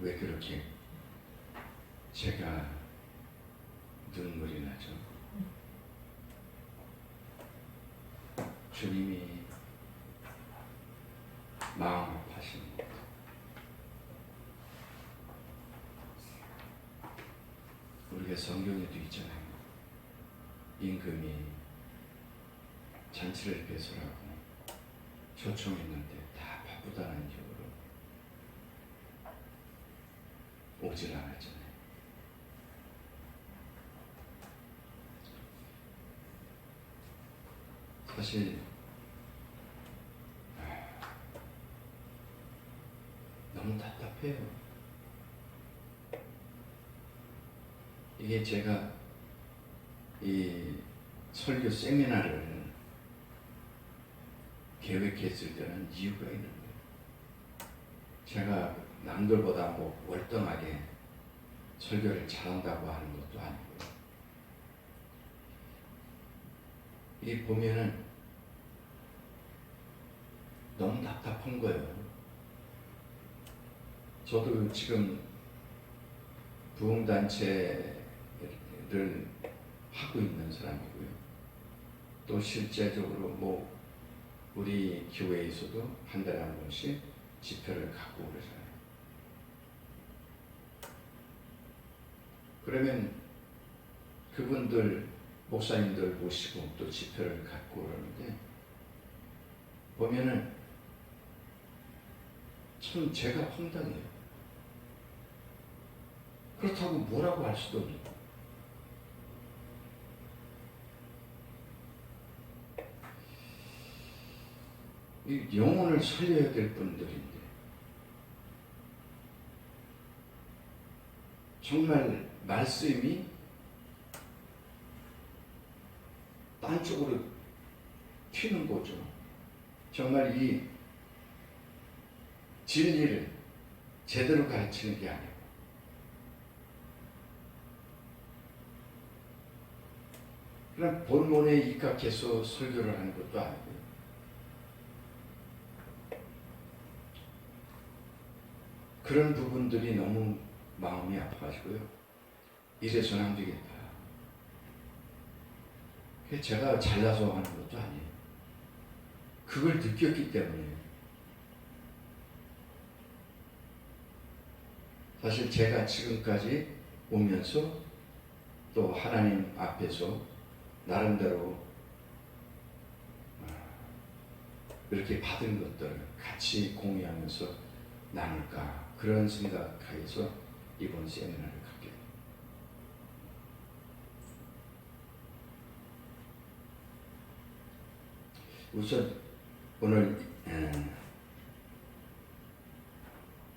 왜 그렇게 제가 눈물이 나죠? 주님이 마음 아파십니다. 우리가 성경에도 있잖아요. 임금이 잔치를 배설하고 초청했는데 다 바쁘다는 이유로 오질 않았잖아요. 사실 너무 답답해요. 이게 제가 이 설교 세미나를 계획했을 때는 이유가 있는 거예요. 제가 남들보다 뭐 월등하게 설교를 잘한다고 하는 것도 아니고요. 이 보면은 너무 답답한 거예요. 저도 지금 부흥단체를 하고 있는 사람이고요. 또 실제적으로 뭐 우리 교회에서도 한 달에 한 번씩 집회를 갖고 그러잖아요. 그러면 그분들 목사님들 모시고 또 집회를 갖고 그러는데 보면은 참 제가 황당해요. 그렇다고 뭐라고 할 수도 없고 이 영혼을 살려야 될 분들인데 정말 말씀이 딴 쪽으로 튀는 거죠. 정말 이 진리를 제대로 가르치는 게 아니고 그냥 본문에 입각해서 설교를 하는 것도 아니고요. 그런 부분들이 너무 마음이 아파가지고요. 이래서는 안 되겠다. 제가 잘나서 하는 것도 아니에요. 그걸 느꼈기 때문에. 사실 제가 지금까지 오면서 또 하나님 앞에서 나름대로 이렇게 받은 것들을 같이 공유하면서 나눌까 그런 생각하여서 이번 세미나를 갖게 됩니다. 우선 오늘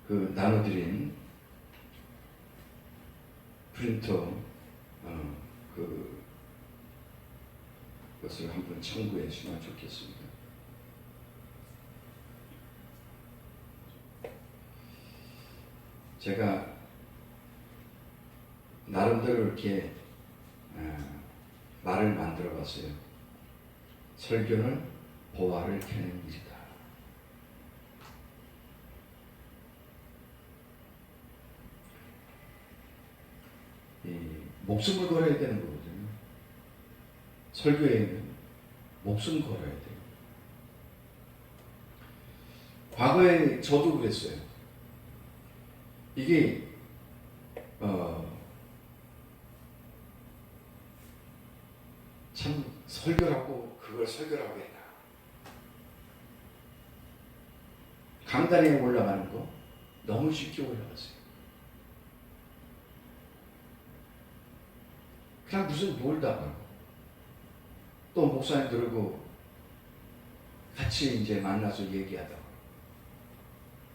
그 나눠드린 프린터 그것을 한번 참고해 주시면 좋겠습니다. 제가 나름대로 이렇게 말을 만들어 봤어요. 설교는 보화를 캐는 일이다. 목숨을 걸어야 되는 거거든요. 설교에는 목숨 걸어야 돼요. 과거에 저도 그랬어요. 이게 참 설교라고 그걸 설교라고 했나. 강단에 올라가는 거 너무 쉽게 올라갔어요. 그냥 무슨 놀다가 또 목사님 들고 같이 이제 만나서 얘기하다가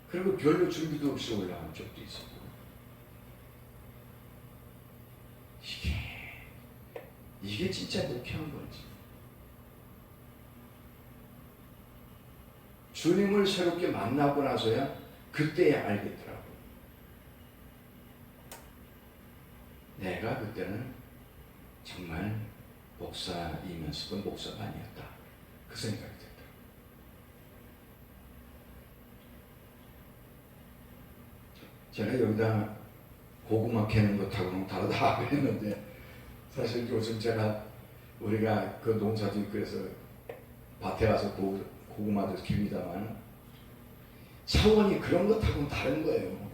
그리고 별로 준비도 없이 올라간 적도 있었고 이게 진짜 목회한 건지 주님을 새롭게 만나고 나서야 그때야 알겠더라고요. 내가 그때는 정말 목사이면서도 목사가 아니었다. 그 생각이 들더라고요. 제가 여기다 고구마 캐는 것하고는 다르다 그랬는데 사실 요즘 제가 우리가 그 농사도 있고 그래서 밭에 가서 고구마도 캡니다만 차원이 그런 것하고는 다른 거예요.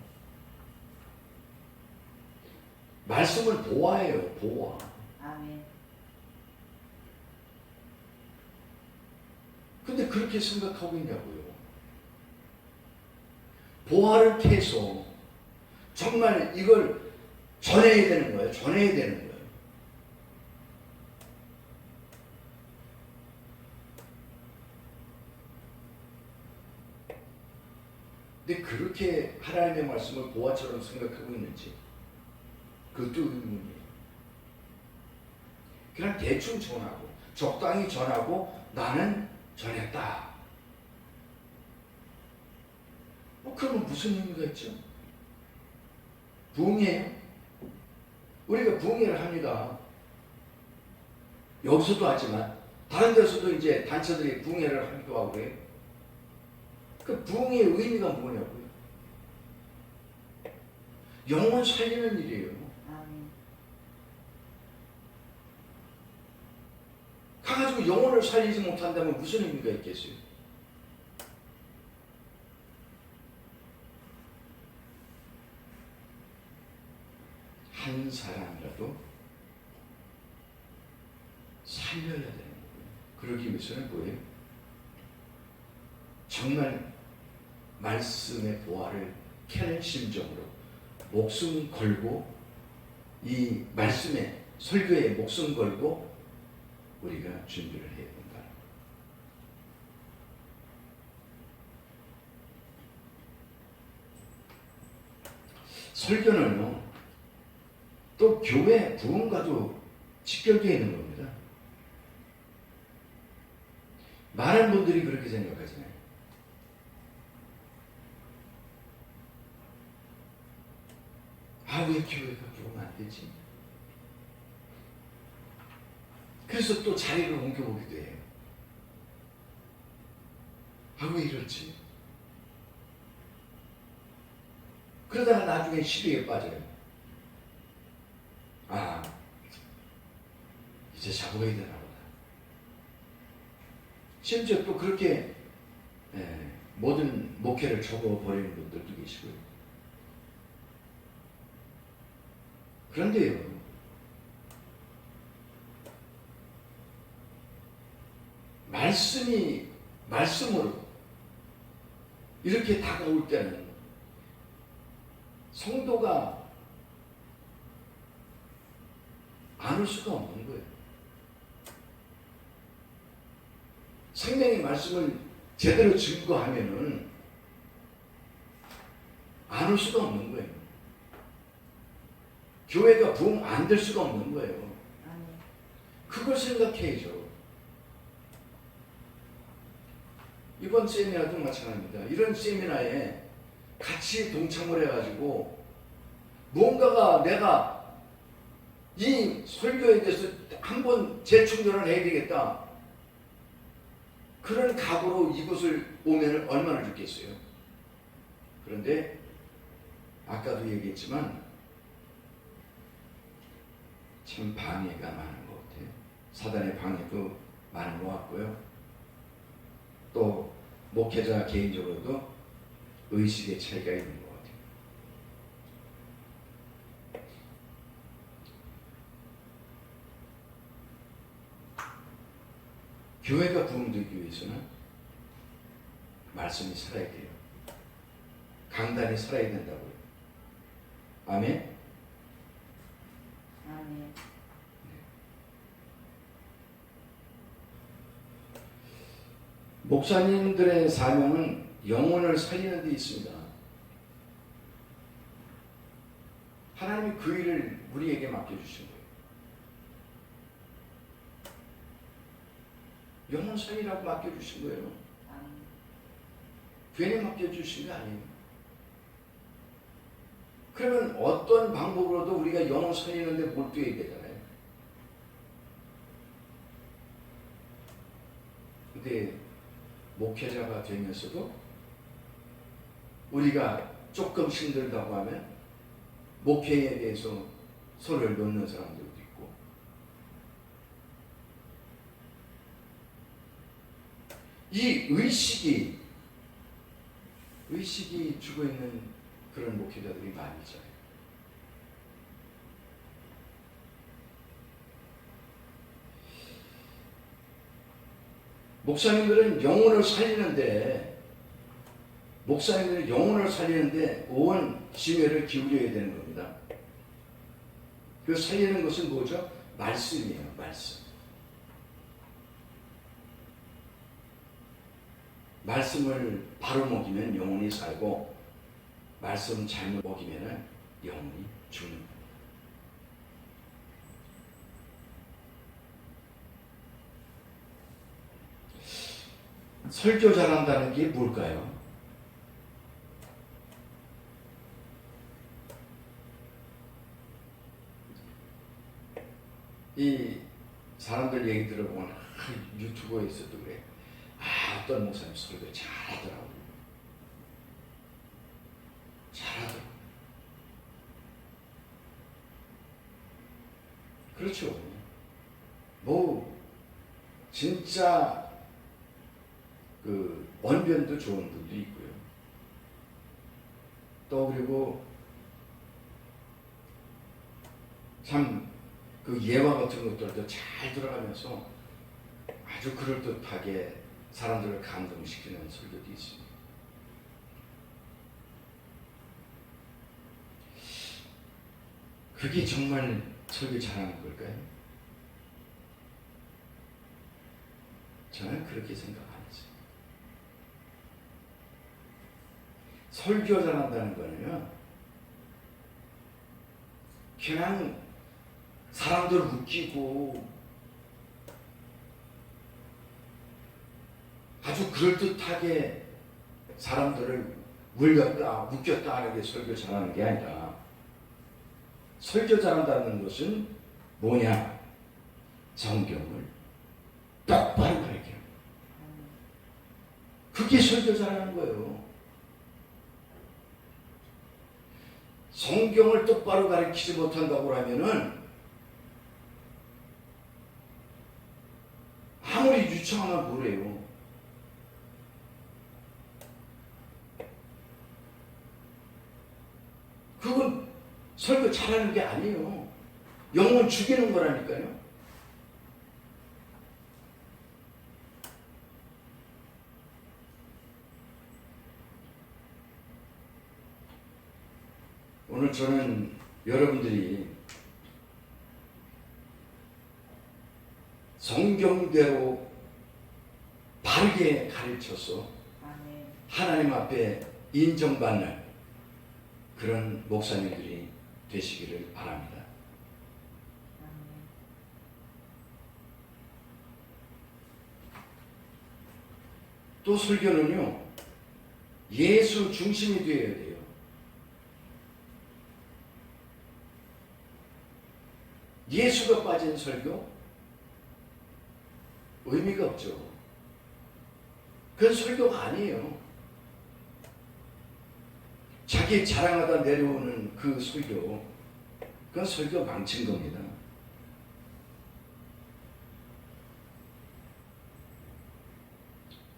말씀을 보아해요. 보아. 아멘. 근데 그렇게 생각하고 있냐고요. 보아를 캐서 정말 이걸 전해야 되는 거예요. 전해야 되는 거예요. 근데 그렇게 하나님의 말씀을 보아처럼 생각하고 있는지 그것도 의문이에요. 그냥 대충 전하고 적당히 전하고 나는 전했다. 그러면 무슨 의미가 있죠? 부흥회예요. 우리가 부흥회를 합니다. 여기서도 하지만 다른 데서도 이제 단체들이 부흥회를 하기도 하고 그래요. 그 부흥의 의미가 뭐냐고요? 영혼 살리는 일이에요. 아멘. 가가지고 영혼을 살리지 못한다면 무슨 의미가 있겠어요? 한 사람이라도 살려야 되는 거예요. 그러기 위해서는 뭐예요? 정말 말씀의 보화를 캐는 심정으로 목숨 걸고 이 말씀에 설교에 목숨 걸고 우리가 준비를 해야 된다. 설교는요 또 교회 부흥과도 직결되어 있는 겁니다. 많은 분들이 그렇게 생각하잖아요. 왜 교회가 부흥 안 되지? 그래서 또 자리를 옮겨보기도 해요. 왜 이럴지? 그러다가 나중에 시비에 빠져요. 이제 잡아야 되나 보다. 심지어 또 그렇게 모든 목회를 접어버리는 분들도 계시고요. 그런데요, 말씀으로 이렇게 다가올 때는 성도가 안 올 수가 없는 거예요. 생명의 말씀을 제대로 증거하면은 안 올 수가 없는 거예요. 교회가 부흥 안 될 수가 없는 거예요. 그걸 생각해야죠. 이번 세미나도 마찬가지입니다. 이런 세미나에 같이 동참을 해가지고 무언가가 내가 이 설교에 대해서 한번 재충전을 해야 되겠다. 그런 각오로 이곳을 오면 얼마나 좋겠어요. 그런데 아까도 얘기했지만 참 방해가 많은 것 같아요. 사단의 방해도 많은 것 같고요. 또 목회자 개인적으로도 의식의 차이가 있는 것 같아요. 교회가 부흥되기 위해서는 말씀이 살아야 돼요. 강단이 살아야 된다고요. 아멘? 아멘. 목사님들의 사명은 영혼을 살리는 데 있습니다. 하나님이 그 일을 우리에게 맡겨주신 거예요. 영혼 살리라고 맡겨주신 거예요. 괜히 맡겨주신 게 아니에요. 그러면 어떤 방법으로도 우리가 영혼 살리는 데 몰두해야 되잖아요. 근데 목회자가 되면서도 우리가 조금 힘들다고 하면 목회에 대해서 손을 놓는 사람들도 있고, 이 의식이 죽어 있는 그런 목회자들이 많이 있어요. 목사님들은 영혼을 살리는데 온 심혈을 기울여야 되는 겁니다. 그 살리는 것은 뭐죠? 말씀이에요. 말씀을 바로 먹이면 영혼이 살고, 말씀 잘못 먹이면 영혼이 죽는 겁니다. 설교 잘한다는 게 뭘까요? 이 사람들 얘기 들어보면 유튜버에서도 그래. 어떤 목사님 설교 잘하더라고요. 그렇죠. 뭐 진짜 그 언변도 좋은 분도 있고요. 또 그리고 참 그 예화 같은 것들도 잘 들어가면서 아주 그럴듯하게 사람들을 감동시키는 설교도 있습니다. 그게 정말 설교 잘하는 걸까요? 저는 그렇게 생각 안 했어요. 설교 잘한다는 거는요, 그냥 사람들 웃기고 아주 그럴듯하게 사람들을 웃겼다 하는 게 설교 잘하는 게 아니라, 설교 잘한다는 것은 뭐냐? 성경을 똑바로 가르쳐요. 그게 설교 잘하는 거예요. 성경을 똑바로 가르치지 못한다고 하면은 아무리 유창하면 뭐래요. 그건 설교 잘하는 게 아니에요. 영혼 죽이는 거라니까요. 오늘 저는 여러분들이 성경대로 바르게 가르쳐서 하나님 앞에 인정받는 그런 목사님들이 되시기를 바랍니다. 또 설교는요, 예수 중심이 되어야 돼요. 예수가 빠진 설교? 의미가 없죠. 그건 설교가 아니에요. 자기 자랑하다 내려오는 그 설교, 그건 설교 망친 겁니다.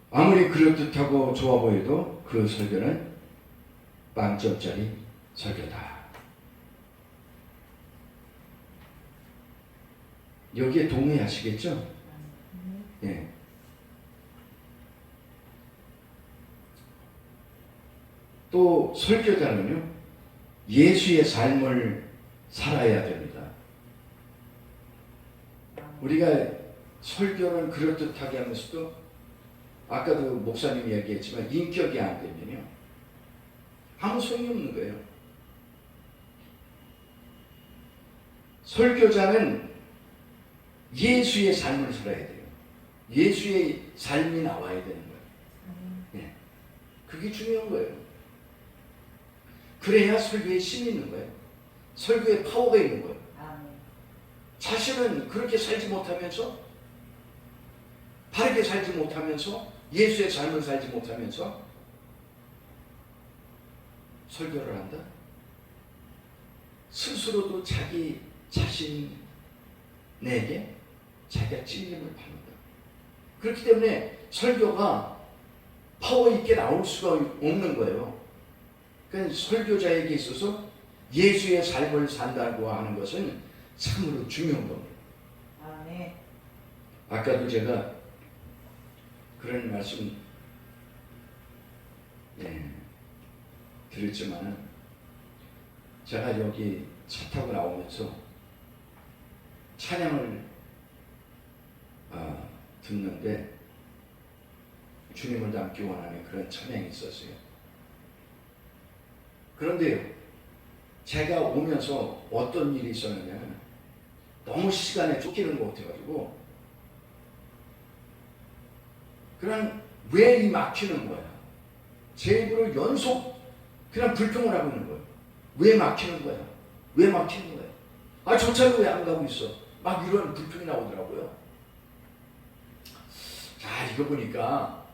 아무리 그럴듯하고 좋아 보여도 그 설교는 빵점짜리 설교다. 여기에 동의하시겠죠? 예. 또 설교자는요, 예수의 삶을 살아야 됩니다. 우리가 설교는 그럴듯하게 하면서도 아까도 목사님이 얘기했지만 인격이 안 되면요, 아무 소용이 없는 거예요. 설교자는 예수의 삶을 살아야 돼요. 예수의 삶이 나와야 되는 거예요. 네. 그게 중요한 거예요. 그래야 설교에 힘이 있는 거예요. 설교에 파워가 있는 거예요. 자신은 그렇게 살지 못하면서, 바르게 살지 못하면서, 예수의 삶을 살지 못하면서 설교를 한다? 스스로도 자기 자신에게 자기가 찔림을 받는다. 그렇기 때문에 설교가 파워 있게 나올 수가 없는 거예요. 그러니까 설교자에게 있어서 예수의 삶을 산다고 하는 것은 참으로 중요한 겁니다. 아멘. 아까도 제가 그런 말씀 드렸지만 제가 여기 차 타고 나오면서 찬양을 듣는데 주님을 닮기 원하는 그런 찬양이 있었어요. 그런데요, 제가 오면서 어떤 일이 있었느냐면 너무 시간에 쫓기는 것 같아가지고 그냥 왜 이 막히는 거야? 제 입으로 연속 그냥 불평을 하고 있는 거예요. 왜 막히는 거야? 왜 막히는 거야? 아, 저 차로 왜 안 가고 있어? 막 이런 불평이 나오더라고요. 자, 이거 보니까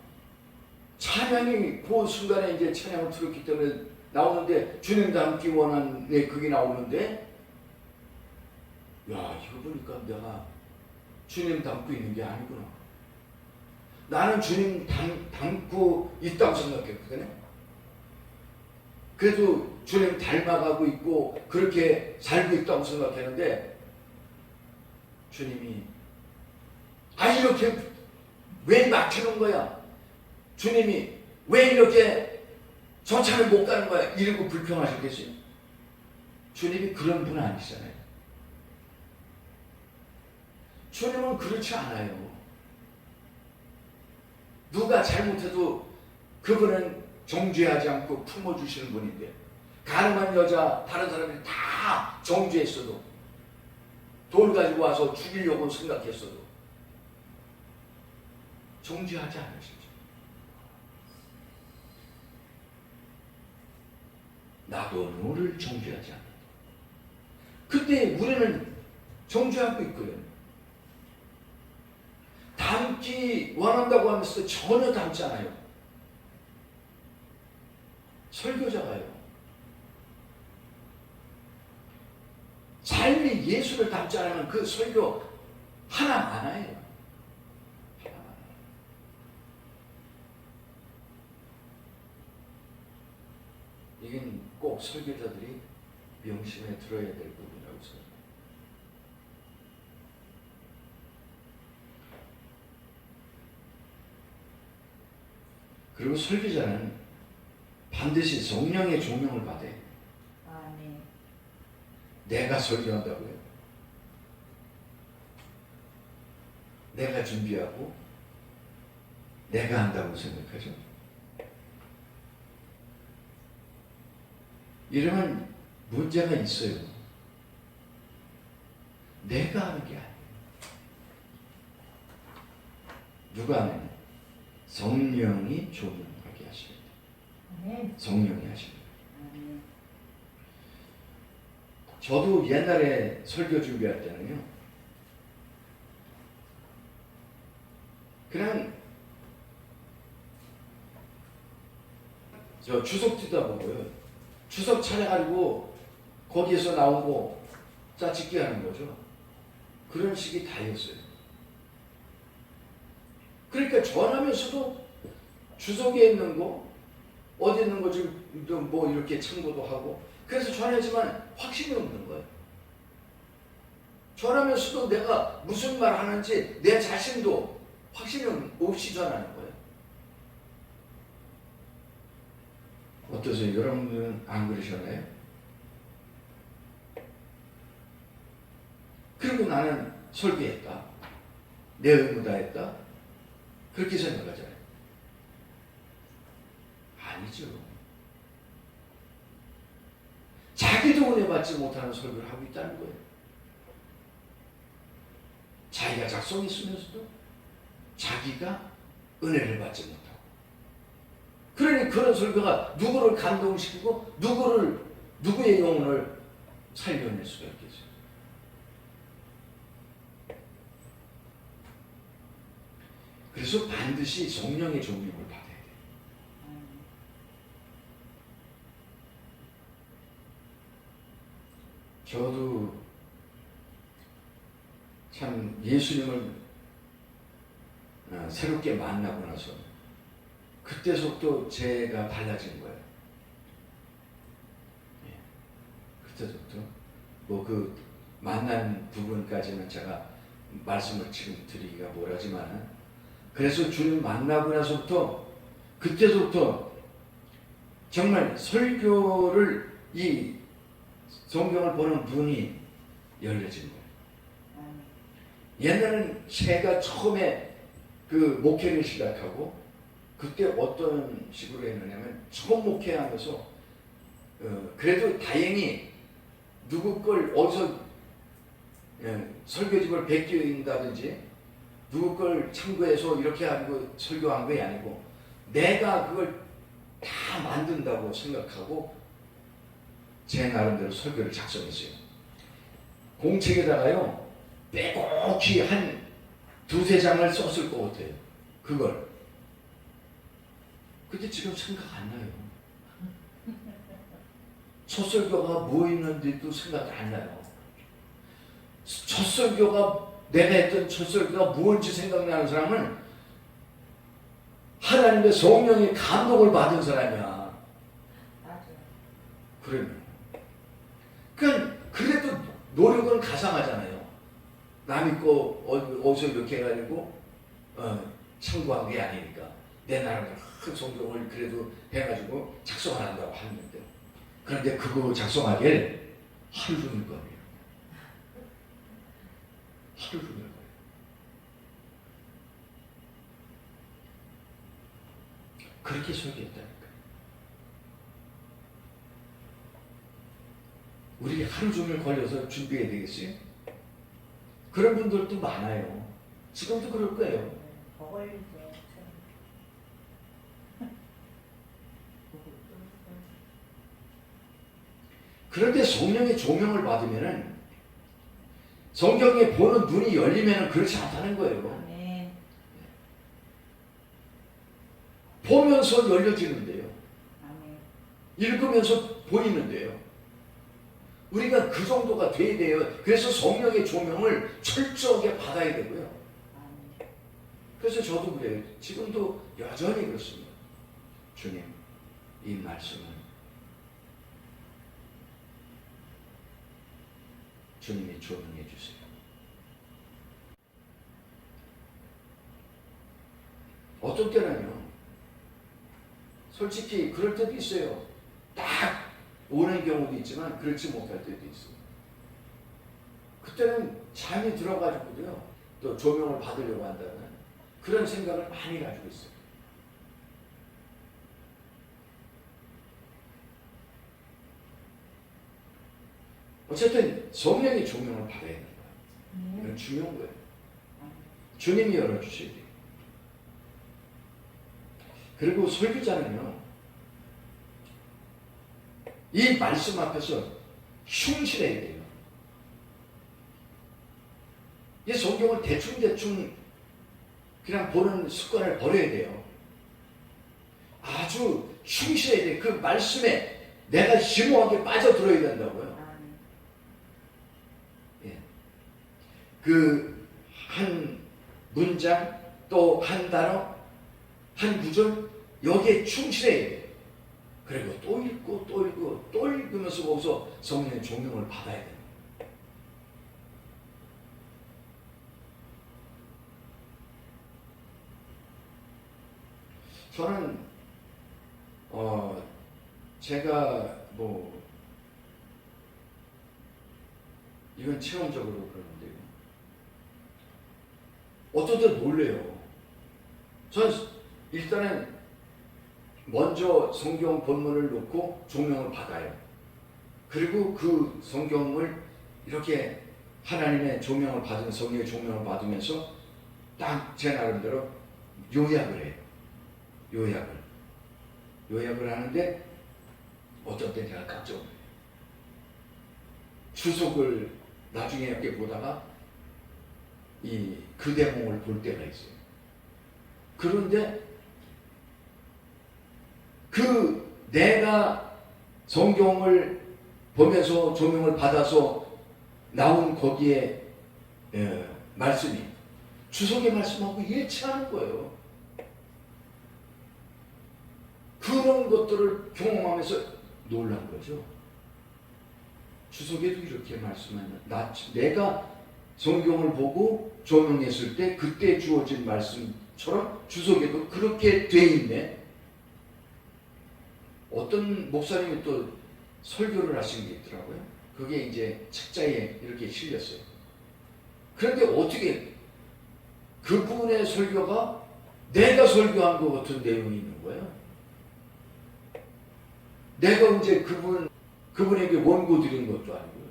찬양이 그 순간에 이제 찬양을 들었기 때문에 나오는데 주님 닮기 원하는 그게 나오는데 야, 이거 보니까 내가 주님 닮고 있는 게 아니구나. 나는 주님 닮고 있다고 생각했거든요. 그래도 주님 닮아가고 있고 그렇게 살고 있다고 생각했는데 주님이 이렇게 왜 막히는 거야? 주님이 왜 이렇게 저 차를 못 가는 거야? 이러고 불평하셨겠어요? 주님이 그런 분 아니잖아요. 주님은 그렇지 않아요. 누가 잘못해도 그분은 정죄하지 않고 품어주시는 분인데, 가늠한 여자 다른 사람들이 다 정죄했어도, 돌 가지고 와서 죽이려고 생각했어도 정죄하지 않으시죠. 나도 너를 정죄하지 않는다. 그때 우리는 정죄하고 있거든요. 닮기 원한다고 하면서 전혀 닮지 않아요. 설교자가요. 삶이 예수를 닮지 않으면 그 설교 하나 많아요. 이건 꼭 설교자들이 명심해 들어야 될 부분이라고 생각합니다. 그리고 설교자는 반드시 성령의 종용을 받아야 돼요. 아멘. 내가 설교한다고요? 내가 준비하고 내가 한다고 생각하죠? 이러면 문제가 있어요. 내가 하는 게 아니에요. 누가 하느냐? 성령이 조명하게 하십니다. 아멘. 성령이 하십니다. 아멘. 저도 옛날에 설교 준비할 때는요, 그냥 저 주석 뛰다 보고요, 주석 찾아가지고 거기에서 나오고 짜집기 하는 거죠. 그런 식이 다였어요. 그러니까 전하면서도 주석에 있는 거, 어디 있는 거 좀 뭐 이렇게 참고도 하고, 그래서 전하지만 확신이 없는 거예요. 전하면서도 내가 무슨 말 하는지 내 자신도 확신이 없이 전하는 거예요. 어떠세요? 여러분들은 안 그러셨나요? 그리고 나는 설교했다, 내 의무 다했다, 그렇게 생각하잖아요. 아니죠. 자기도 은혜 받지 못하는 설교를 하고 있다는 거예요. 자기가 작성했으면서도 자기가 은혜를 받지 못하고, 그러니 그런 설교가 누구를 감동시키고 누구의 영혼을 살려낼 수가 있겠어요. 그래서 반드시 성령의 종용을 받아야 돼요. 저도 참 예수님을 새롭게 만나고 나서 그때서부터 제가 달라진 거예요. 예. 그때서부터 뭐 그 만난 부분까지는 제가 말씀을 지금 드리기가 뭐라지만, 그래서 주님 만나고 나서부터 그때서부터 정말 설교를 이 성경을 보는 눈이 열려진 거예요. 옛날에는 제가 처음에 그 목회를 시작하고 그때 어떤 식으로 했느냐면, 처음 목회하면서 그래도 다행히 누구 걸 어디서 설교집을 베낀다든지 누구 걸 참고해서 이렇게 하고 설교한 게 아니고 내가 그걸 다 만든다고 생각하고 제 나름대로 설교를 작성했어요. 공책에다가요 빼곡히 한 두세 장을 썼을 것 같아요. 그걸. 근데 지금 생각 안 나요. 첫 설교가 뭐 있는지도 생각이 안 나요. 첫 설교가, 내가 했던 첫 설교가 무엇인지 생각나는 사람은 하나님의 성령의 감동을 받은 사람이야. 맞아요. 그러면 그래도 노력은 가상하잖아요. 남이 거 어디서 이렇게 해가지고 참고한 게 아니니까 내 나름대로 큰 성경을 그래도 해가지고 작성을 한다고 하는데, 그런데 그거 작성하길 하루 종일 거예요. 하루 종일 거예요. 그렇게 설계했다니까. 우리 하루 종일 걸려서 준비해야 되겠어요? 그런 분들도 많아요. 지금도 그럴 거예요. 더 걸리죠. 그런데 성령의 조명을 받으면은, 성경에 보는 눈이 열리면은 그렇지 않다는 거예요. 아멘. 보면서 열려지는데요. 아멘. 읽으면서 보이는데요. 우리가 그 정도가 돼야 돼요. 그래서 성령의 조명을 철저하게 받아야 되고요. 아멘. 그래서 저도 그래요. 지금도 여전히 그렇습니다. 주님, 이 말씀은 주님이 조명해 주세요. 어떤 때는요, 솔직히 그럴 때도 있어요. 딱 오는 경우도 있지만 그렇지 못할 때도 있어요. 그때는 잠이 들어가지고요, 또 조명을 받으려고 한다는 그런 생각을 많이 가지고 있어요. 어쨌든 성령의 조명을 받아야 되는 거예요. 이건 중요한 거예요. 주님이 열어주셔야 돼요. 그리고 설교자는요, 이 말씀 앞에서 흉실해야 돼요. 이 성경을 대충대충 그냥 보는 습관을 버려야 돼요. 아주 흉실해야 돼요. 그 말씀에 내가 심오하게 빠져들어야 된다고요. 그 한 문장, 또 한 단어, 한 구절, 여기에 충실해야 돼요. 그리고 또 읽고 또 읽고 또 읽으면서 거기서 성령의 조명을 받아야 돼요. 저는 제가 뭐 이건 체험적으로 그러는데요, 어떤 때 놀래요. 전 일단은 먼저 성경 본문을 놓고 조명을 받아요. 그리고 그 성경을 이렇게 하나님의 조명을 받은, 성령의 조명을 받으면서 딱 제 나름대로 요약을 해요. 요약을 하는데 어떤 때 제가 깜짝 놀라요. 주석을 나중에 이렇게 보다가 그 대목을 볼 때가 있어요. 그런데 내가 성경을 보면서 조명을 받아서 나온 거기에 말씀이 주석의 말씀하고 일치하는 거예요. 그런 것들을 경험하면서 놀란 거죠. 주석에도 이렇게 말씀하는, 내가 성경을 보고 조명했을 때 그때 주어진 말씀처럼 주석에도 그렇게 돼 있네. 어떤 목사님이 또 설교를 하신 게 있더라고요. 그게 이제 책자에 이렇게 실렸어요. 그런데 어떻게 그분의 설교가 내가 설교한 것 같은 내용이 있는 거예요. 내가 이제 그분에게 원고 드린 것도 아니고요.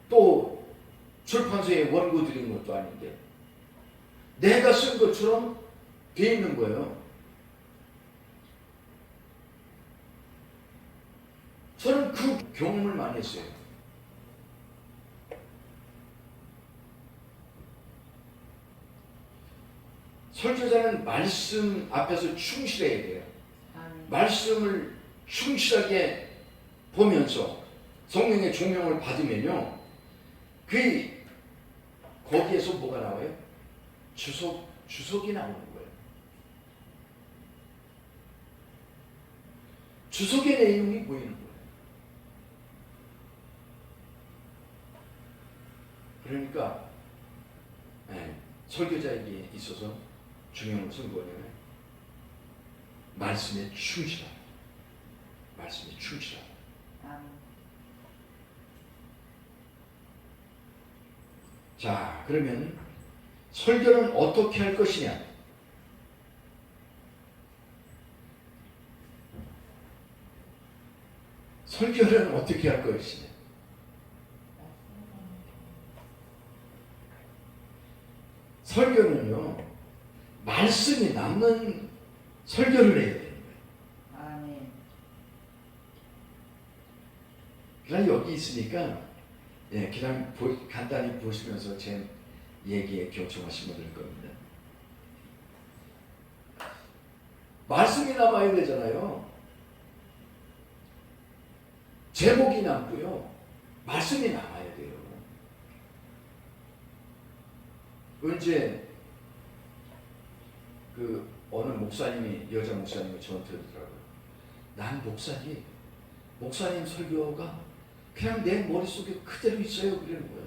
또 출판사에 원고 드린 것도 아닌데 내가 쓴 것처럼 돼 있는 거예요. 저는 그 경험을 많이 했어요. 설교자는 말씀 앞에서 충실해야 돼요. 말씀을 충실하게 보면서 성령의 조명을 받으면요, 거기에서 뭐가 나와요? 주석이 나오는 거예요. 주석의 내용이 보이는 거예요. 그러니까 설교자에게 있어서 중요한 것은 뭐냐면 말씀에 충실하다. 말씀에 충실하다. 자, 그러면 설교는 어떻게 할 것이냐? 설교는 어떻게 할 것이냐? 설교는요, 말씀이 남는 설교를 해야 돼요. 아멘. 그냥 여기 있으니까 그냥 간단히 보시면서 제 얘기에 교청하시면 될 겁니다. 말씀이 남아야 되잖아요. 제목이 남고요. 말씀이 남아야 돼요. 언제 어느 목사님이, 여자 목사님이 저한테 그러더라고요. 난 목사님 설교가 그냥 내 머릿속에 그대로 있어요. 그러는 거예요.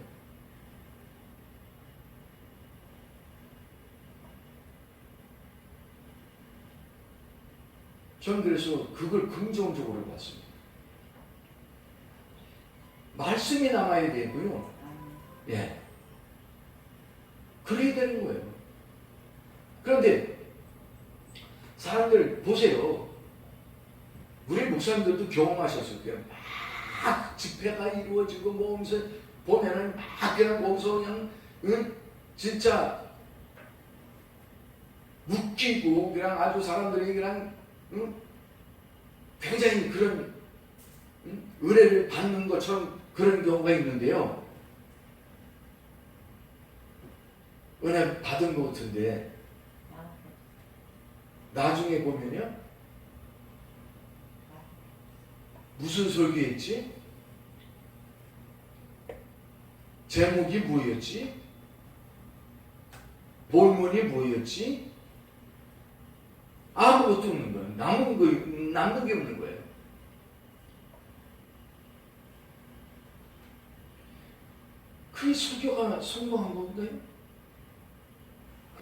저는 그래서 그걸 긍정적으로 봤습니다. 말씀이 남아야 되고요. 예. 그래야 되는 거예요. 그런데 사람들 보세요. 우리 목사님들도 경험하셨을 거예요. 막 집회가 이루어지고 모험서 보면은 막 그냥 모험서 그냥 진짜 웃기고 그냥 아주 사람들이 그냥 굉장히 그런 은혜를 받는 것처럼 그런 경우가 있는데요. 은혜 받은 것 같은데 나중에 보면요, 무슨 설교했지? 제목이 뭐였지? 본문이 뭐였지? 아무것도 없는 거예요. 남는 게 없는 거예요. 그게 설교가 성공한 건가요?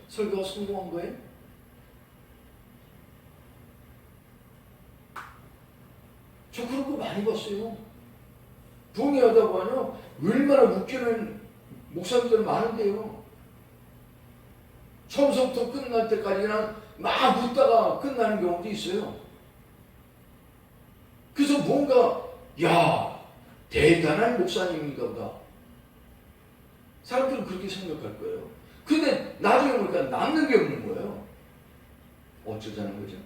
설교가 성공한 거예요? 저 그런 거 많이 봤어요. 동의하다 보면요, 얼마나 웃기는 목사님들 많은데요. 처음부터 끝날 때까지 그냥 막 웃다가 끝나는 경우도 있어요. 그래서 뭔가 대단한 목사님인가 보다. 사람들은 그렇게 생각할 거예요. 근데 나중에 보니까 남는 게 없는 거예요. 어쩌자는 거죠?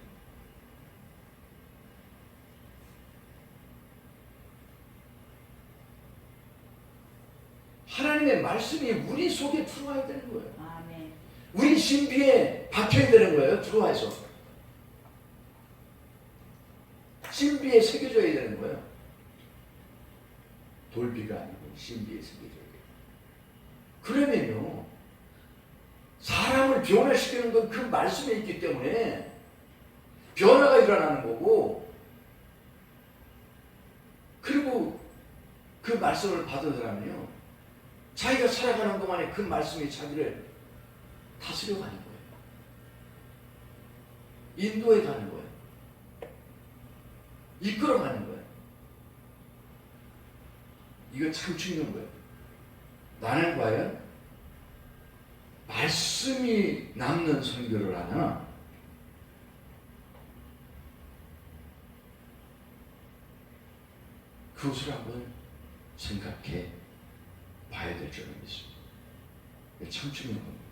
하나님의 말씀이 우리 속에 들어와야 되는 거예요. 아멘. 우리 신비에 박혀야 되는 거예요. 들어와서 신비에 새겨져야 되는 거예요. 돌비가 아니고. 신비의 세계적이에요. 그러면요, 사람을 변화시키는 건 그 말씀에 있기 때문에 변화가 일어나는 거고, 그리고 그 말씀을 받은 사람은요, 자기가 살아가는 동안에 그 말씀이 자기를 다스려가는 거예요. 인도해 가는 거예요. 이끌어가는 거예요. 이거 참 중요한 거예요. 나는 과연 말씀이 남는 선교를 하나, 그것을 한번 생각해 봐야 될 줄을 믿습니다. 이게 참 중요한 겁니다.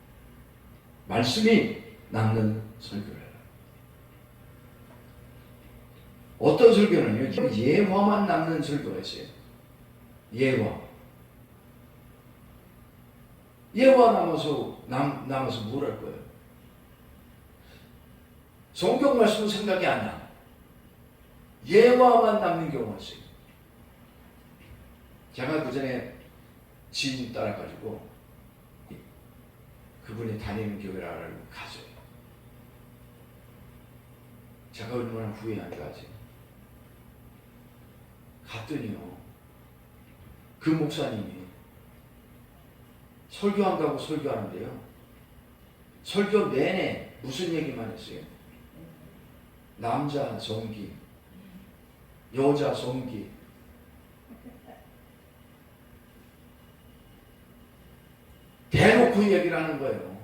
말씀이 남는 설교를 해라. 어떤 설교는요, 예화만 남는 설교가 있어요. 예화 남아서 뭘 할 거예요? 성경 말씀은 생각이 안 나. 예화만 남는 경우가 있어요. 제가 그 전에 지인 따라가지고 그분이 다니는 교회를 가죠. 제가 얼마나 후회한지 아지. 갔더니요, 그 목사님이 설교한다고 설교하는데요, 설교 내내 무슨 얘기만 했어요? 남자 성기, 여자 성기, 대놓고 얘기를 하는 거예요.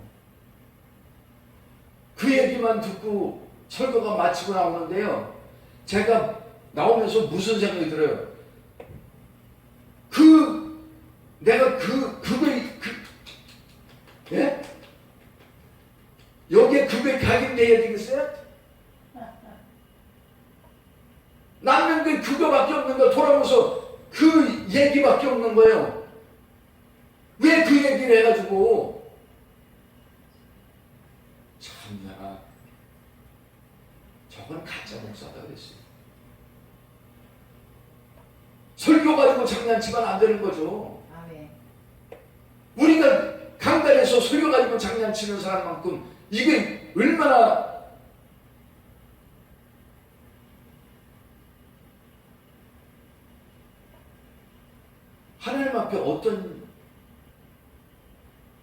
그 얘기만 듣고 설교가 마치고 나오는데요, 제가 나오면서 무슨 생각이 들어요? 내가 예? 여기에 그거에 각인돼야 되겠어요? 남는 게 그거밖에 없는 거, 돌아오면서 그 얘기밖에 없는 거예요. 왜 그 얘기를 해가지고, 참나, 저건 가짜 목사다 그랬어요. 설교 가지고 장난치면 안 되는 거죠. 아멘. 우리가 강단에서 설교 가지고 장난치는 사람만큼 이게 얼마나 하나님 앞에 어떤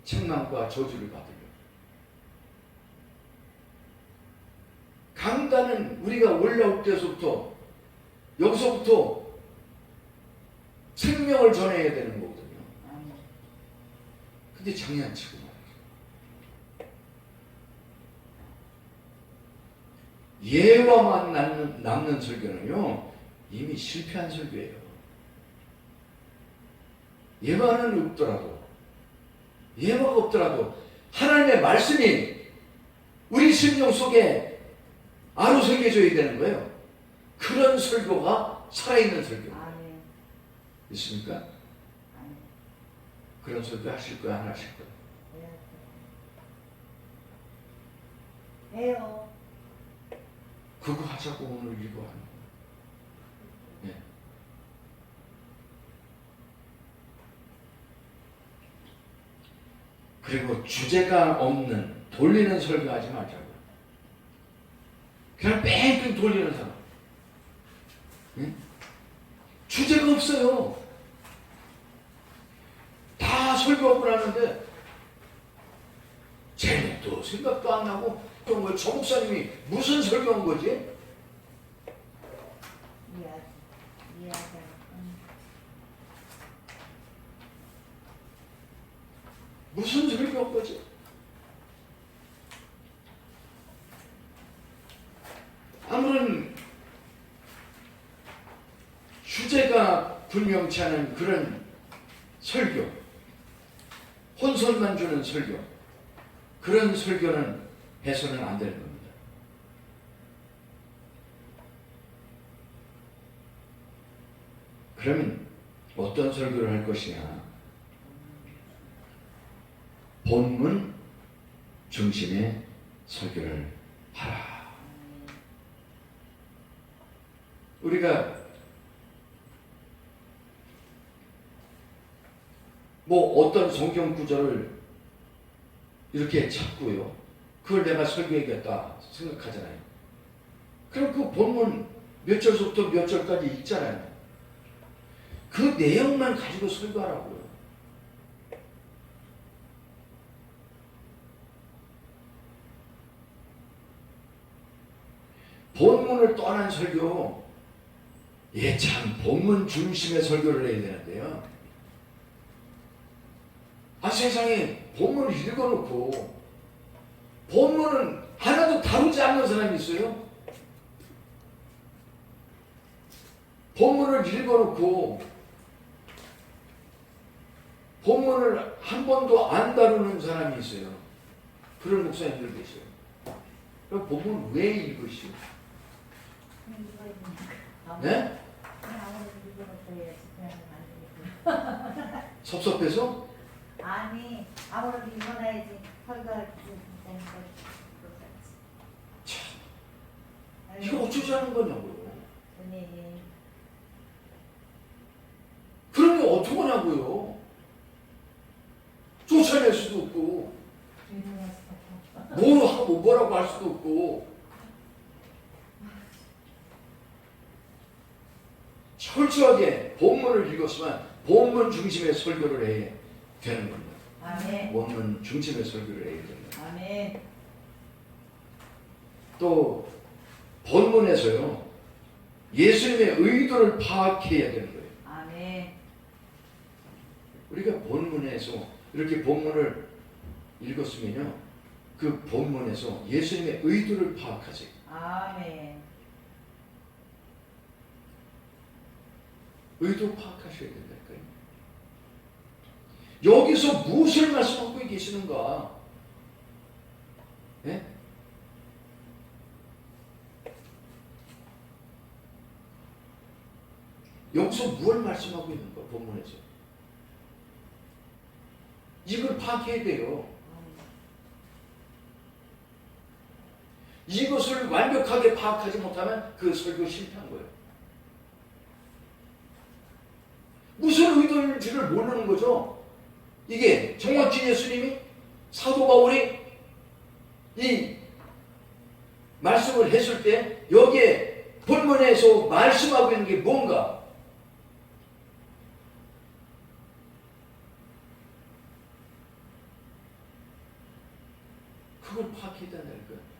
책망과 저주를 받으려. 강단은 우리가 올라올 때서부터, 여기서부터 생명을 전해야 되는 거거든요. 아멘. 근데 장난치고 말이죠. 예화만 남는 설교는요, 이미 실패한 설교예요. 예화는 없더라도, 예화가 없더라도 하나님의 말씀이 우리 심령 속에 아로새겨져야 되는 거예요. 그런 설교가 살아있는 설교. 아멘. 있습니까? 아멘. 그런 설교 하실 거야, 안 하실 거야? 해요. 그거 하자고 오늘 이거 하는 거예요. 네. 그리고 주제가 없는, 돌리는 설교하지 말자고요. 그냥 뺑뺑 돌리는 사람. 네? 주제가 없어요. 다 설교하고 나는데 제목도 생각도 안 나고, 또 저 목사님이 무슨 설교한 거지? 이해하자. 무슨 설교한 거지? 아무런 주제가 분명치 않은 그런 설교, 혼선만 주는 설교, 그런 설교는 해서는 안 되는 겁니다. 그러면 어떤 설교를 할 것이냐? 본문 중심의 설교를 하라. 우리가 뭐 어떤 성경 구절을 이렇게 찾고요. 그걸 내가 설교하겠다 생각하잖아요. 그럼 그 본문 몇 절부터 몇 절까지 있잖아요. 그 내용만 가지고 설교하라고요. 본문을 떠난 설교, 참 본문 중심의 설교를 해야 되는데요. 세상에 본문을 읽어놓고 본문은 하나도 다루지 않는 사람이 있어요. 본문을 읽어놓고 본문을 한 번도 안 다루는 사람이 있어요. 그런 목사님들 계세요. 그럼 본문 왜 읽으시오? 네? 섭섭해서? 아니 아무래도 읽어놔야지 설교할 때 이거 어쩌자는 거냐고요. 네. 그러면 어떡하냐고요. 쫓아낼 수도 없고 뭐라고 할 수도 없고 철저하게 본문을 읽었으면 본문 중심의 설교를 해야 되는 겁니다. 아멘. 본문 중심의 설교를 해야 됩니다. 아멘. 또 본문에서요 예수님의 의도를 파악해야 되는 거예요. 아멘. 우리가 본문에서 이렇게 본문을 읽었으면요 그 본문에서 예수님의 의도를 파악하세요. 아멘. 의도 파악하셔야 된다니까요. 여기서 무엇을 말씀하고 계시는가? 네? 여기서 무엇을 말씀하고 있는가? 본문에서 이걸 파악해야 돼요. 이것을 완벽하게 파악하지 못하면 그 설교 실패한 거예요. 무슨 의도인지를 모르는 거죠. 이게 정확히 예수님이 사도 바울이 이 말씀을 했을 때 여기에 본문에서 말씀하고 있는 게 뭔가 그걸 파악해야 된다니까요.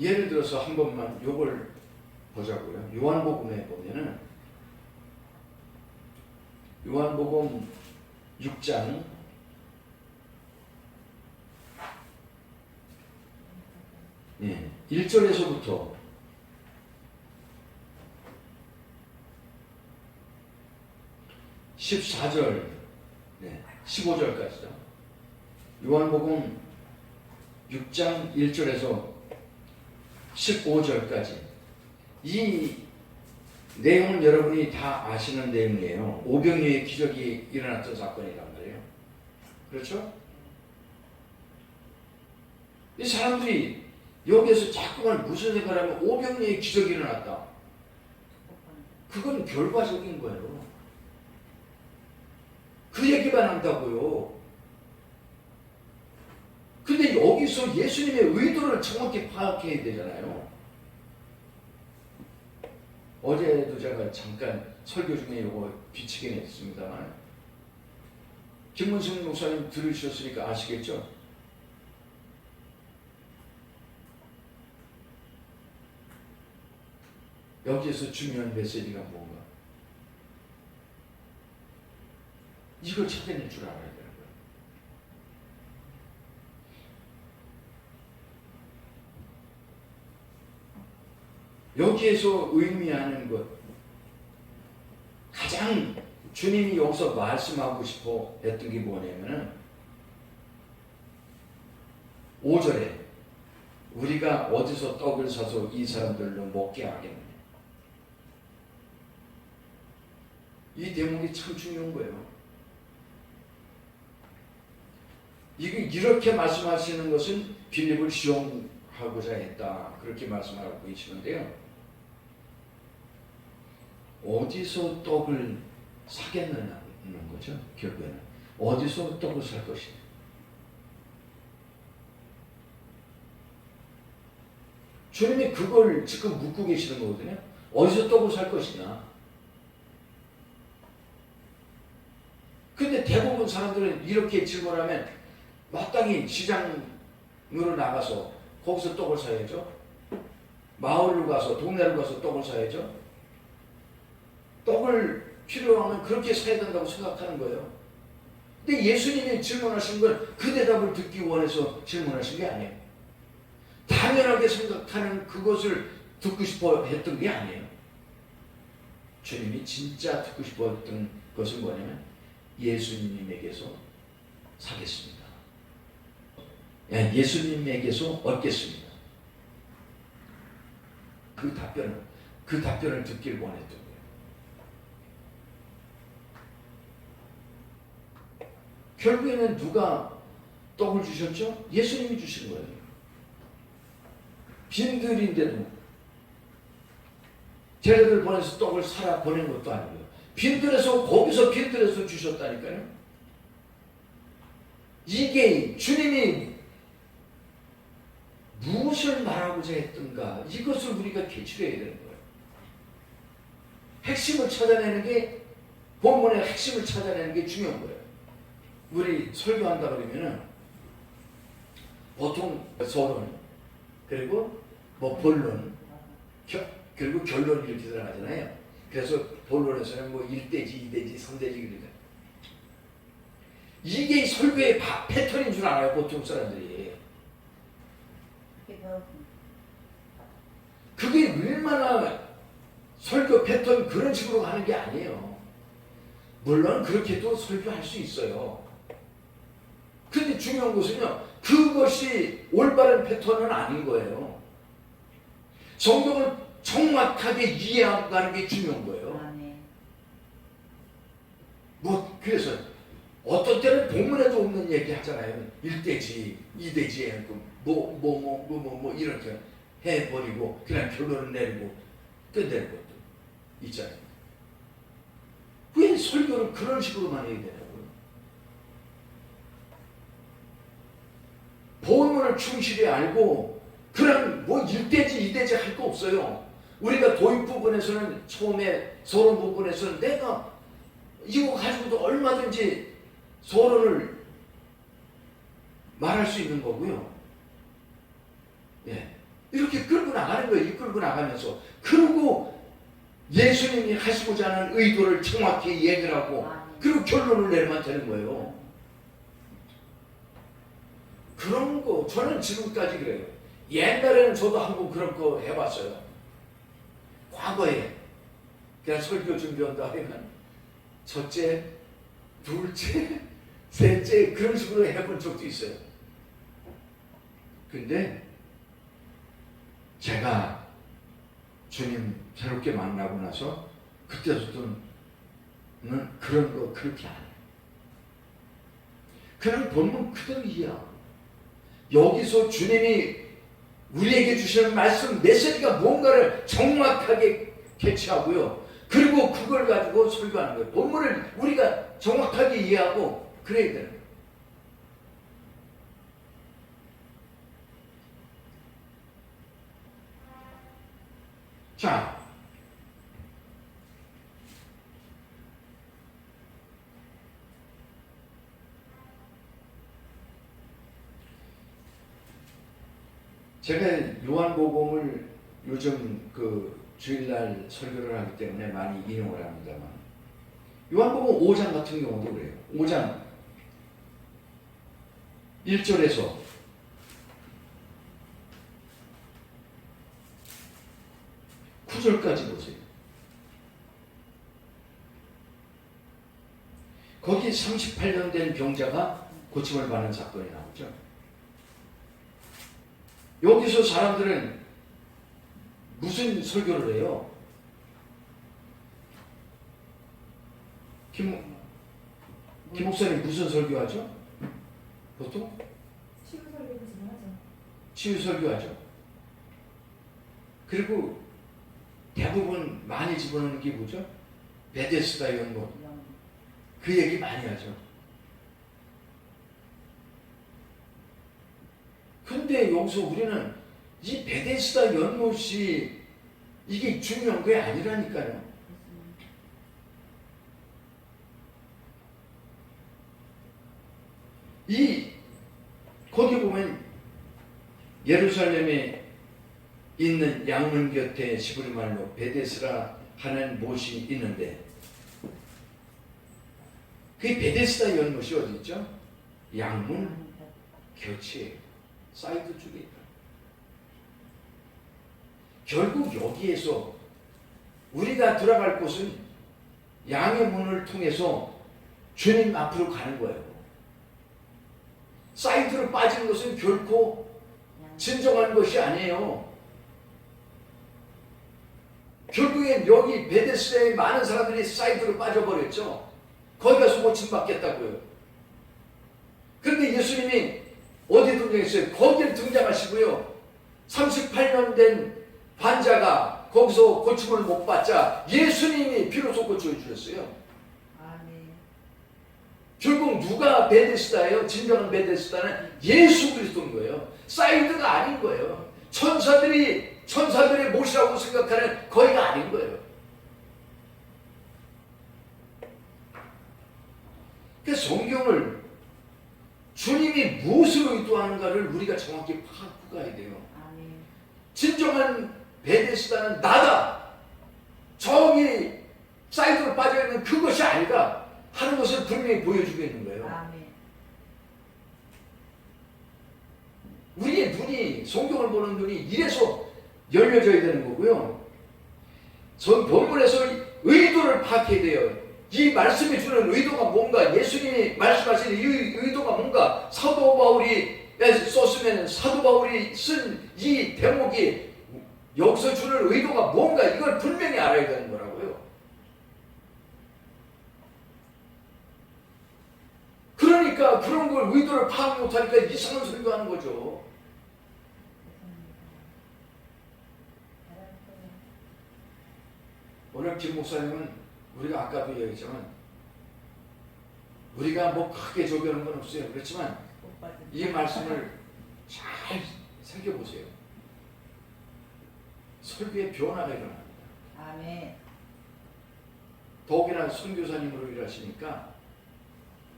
예를 들어서 한 번만 요걸 보자고요. 요한복음에 보면은 요한복음 6장 1절에서부터 14절 15절까지죠. 요한복음 6장 1절에서 15절까지 이 내용은 여러분이 다 아시는 내용이에요. 오병이어의 기적이 일어났던 사건이란 말이에요. 그렇죠? 이 사람들이 여기에서 자꾸만 무슨 생각을 하면 오병이어의 기적이 일어났다. 그건 결과적인 거예요. 그 얘기만 한다고요. 근데 여기서 예수님의 의도를 정확히 파악해야 되잖아요. 어제도 제가 잠깐 설교 중에 이거 비치긴 했습니다만 김문승 목사님 들으셨으니까 아시겠죠? 여기에서 중요한 메시지가 뭔가 이걸 찾아낼 줄 알아야 돼요. 여기에서 의미하는 것 가장 주님이 여기서 말씀하고 싶어 했던 게 뭐냐면은 5절에 우리가 어디서 떡을 사서 이 사람들로 먹게 하겠느냐. 이 대목이 참 중요한 거예요. 이게 이렇게 말씀하시는 것은 빌립을 시험하기 하고자 했다. 그렇게 말씀하고 계시는데요. 어디서 떡을 사겠느냐는 거죠. 결국에는 어디서 떡을 살 것이냐. 주님이 그걸 지금 묻고 계시는 거거든요. 어디서 떡을 살 것이냐. 근데 대부분 사람들은 이렇게 질문하면 마땅히 시장으로 나가서 거기서 떡을 사야죠. 마을로 가서 동네로 가서 떡을 사야죠. 떡을 필요하면 그렇게 사야 된다고 생각하는 거예요. 근데 예수님이 질문하신 건 그 대답을 듣기 원해서 질문하신 게 아니에요. 당연하게 생각하는 그것을 듣고 싶어 했던 게 아니에요. 주님이 진짜 듣고 싶어 했던 것은 뭐냐면 예수님에게서 사겠습니다. 예수님에게서 얻겠습니다. 그 답변을 듣길 원했던 거예요. 결국에는 누가 떡을 주셨죠? 예수님이 주신 거예요. 빈들인데도 제자들 보내서 떡을 사라 보낸 것도 아니고요. 거기서 빈들에서 주셨다니까요. 이게 주님이 무엇을 말하고자 했던가, 이것을 우리가 캐치해야 되는 거예요. 핵심을 찾아내는 게, 본문의 핵심을 찾아내는 게 중요한 거예요. 우리 설교한다 그러면은 보통 서론, 그리고 뭐 본론, 그리고 결론 이렇게 들어가잖아요. 그래서 본론에서는 뭐 1대지, 2대지, 3대지 그러잖아요. 이게 설교의 패턴인 줄 알아요, 보통 사람들이. 그게 얼마나 설교 패턴 그런 식으로 하는 게 아니에요. 물론 그렇게도 설교할 수 있어요. 근데 중요한 것은요, 그것이 올바른 패턴은 아닌 거예요. 성경을 정확하게 이해하는 게 중요한 거예요. 그래서 어떤 때는 본문에도 없는 얘기 하잖아요. 1대지, 2대지, 이렇게 해버리고 그냥 결론을 내리고 끝내는 것도 있잖아요. 왜 설교를 그런 식으로만 해야 되냐고요. 본문을 충실히 알고 그냥 뭐 1대지, 2대지 할 거 없어요. 우리가 도입 부분에서는, 처음에 서론 부분에서는 내가 이거 가지고도 얼마든지 서론을 말할 수 있는 거고요. 이렇게 끌고 나가는 거예요. 이끌고 나가면서. 그리고 예수님이 하시고자 하는 의도를 정확히 얘기를 하고, 그리고 결론을 내리면 되는 거예요. 그런 거 저는 지금까지 그래요. 옛날에는 저도 한번 그런 거 해봤어요. 과거에 그냥 설교 준비한다 하면 첫째, 둘째, 셋째 그런 식으로 해본 적도 있어요. 근데 제가 주님 새롭게 만나고 나서 그때부터는 그런 거 그렇게 안 해요. 그냥 본문 그대로 이해하고, 여기서 주님이 우리에게 주시는 말씀 메시지가 뭔가를 정확하게 캐치하고요. 그리고 그걸 가지고 설교하는 거예요. 본문을 우리가 정확하게 이해하고 그래야 되는 거예요. 자, 제가 요한복음을 요즘 그 주일날 설교를 하기 때문에 많이 인용을 합니다만, 요한복음 5장 같은 경우도 그래요. 5장 1절에서 구절까지 보세요. 거기 38년 된 병자가 고침을 받는 사건이 나오죠. 여기서 사람들은 무슨 설교를 해요? 김 목사님 무슨 설교하죠? 보통? 치유 설교도 하죠. 치유 설교하죠. 그리고 대부분 많이 집어넣는 게 뭐죠? 베데스다 연못. 그 얘기 많이 하죠. 근데 여기서 우리는 이 베데스다 연못이 이게 중요한 게 아니라니까요. 거기 보면 예루살렘에 있는 양문 곁에 시브리말로 베데스라 하는 못이 있는데, 그 베데스다 연못이 어디 있죠? 양문 곁이에요. 사이드 쪽에 있다. 결국 여기에서 우리가 들어갈 곳은 양의 문을 통해서 주님 앞으로 가는 거예요. 사이드로 빠진 것은 결코 진정한 것이 아니에요. 결국엔 여기 베데스다에 많은 사람들이 사이드로 빠져버렸죠. 거기 가서 고침받겠다고요. 그런데 예수님이 어디 등장했어요? 거기를 등장하시고요. 38년 된 환자가 거기서 고침을 못 받자 예수님이 비로소 고쳐주셨어요. 결국 누가 베데스다예요? 진정한 베데스다는 예수 그리스도인 거예요. 사이드가 아닌 거예요. 천사들의 못이라고 생각하는 거기가 아닌 거예요. 그래서 성경을 주님이 무엇을 의도하는가를 우리가 정확히 파악하고 가야 돼요. 진정한 베데스다는 나다. 저기 사이드로 빠져있는 그것이 아니다 하는 것을 분명히 보여주고 있는 거예요. 우리의 눈이, 성경을 보는 눈이 이래서 열려져야 되는 거고요. 본문에서 의도를 파악해야 돼요. 이 말씀이 주는 의도가 뭔가, 예수님이 말씀하신 이 의도가 뭔가, 사도 바울이 썼으면 사도 바울이 쓴 이 대목이 여기서 주는 의도가 뭔가, 이걸 분명히 알아야 되는 거라고요. 그러니까 그런 걸 의도를 파악 못하니까 이상한 소리도 하는 거죠. 오늘 김 목사님은 우리가 아까도 얘기했지만 우리가 뭐 크게 조교하는 건 없어요. 그렇지만 이 말씀을 잘 새겨보세요. 설교의 변화가 일어납니다. 아멘. 더욱이나 선교사님으로 일하시니까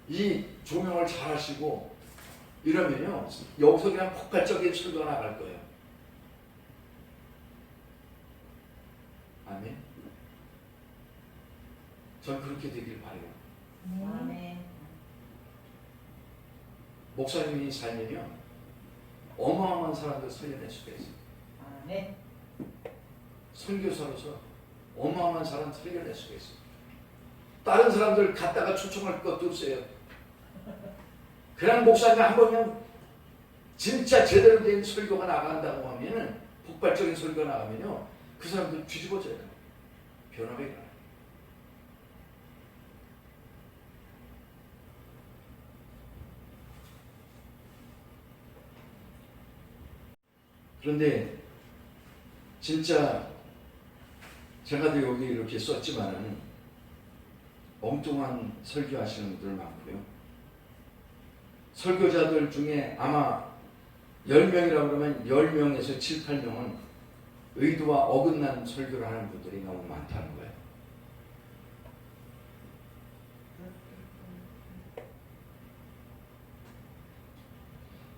이 조명을 잘 하시고 이러면요, 여기서 그냥 폭발적인 설교가 나갈 거예요. 아멘. 전 그렇게 되길 바라요. 아멘. 목사님이 살면요, 어마어마한 사람들 살려낼 수가 있어요. 아멘. 선교사로서 어마어마한 사람 살려낼 수가 있어요. 다른 사람들 갖다가 초청할 것도 없어요. 그냥 목사님이 한번 그냥 진짜 제대로 된 설교가 나간다고 하면은, 폭발적인 설교가 나가면요, 그 사람들 뒤집어져요. 변화가 일어나요. 그런데 진짜 제가도 여기 이렇게 썼지만은 엉뚱한 설교하시는 분들 많고요. 설교자들 중에 아마 10명이라고 그러면 10명에서 7, 8명은 의도와 어긋난 설교를 하는 분들이 너무 많다는 거예요.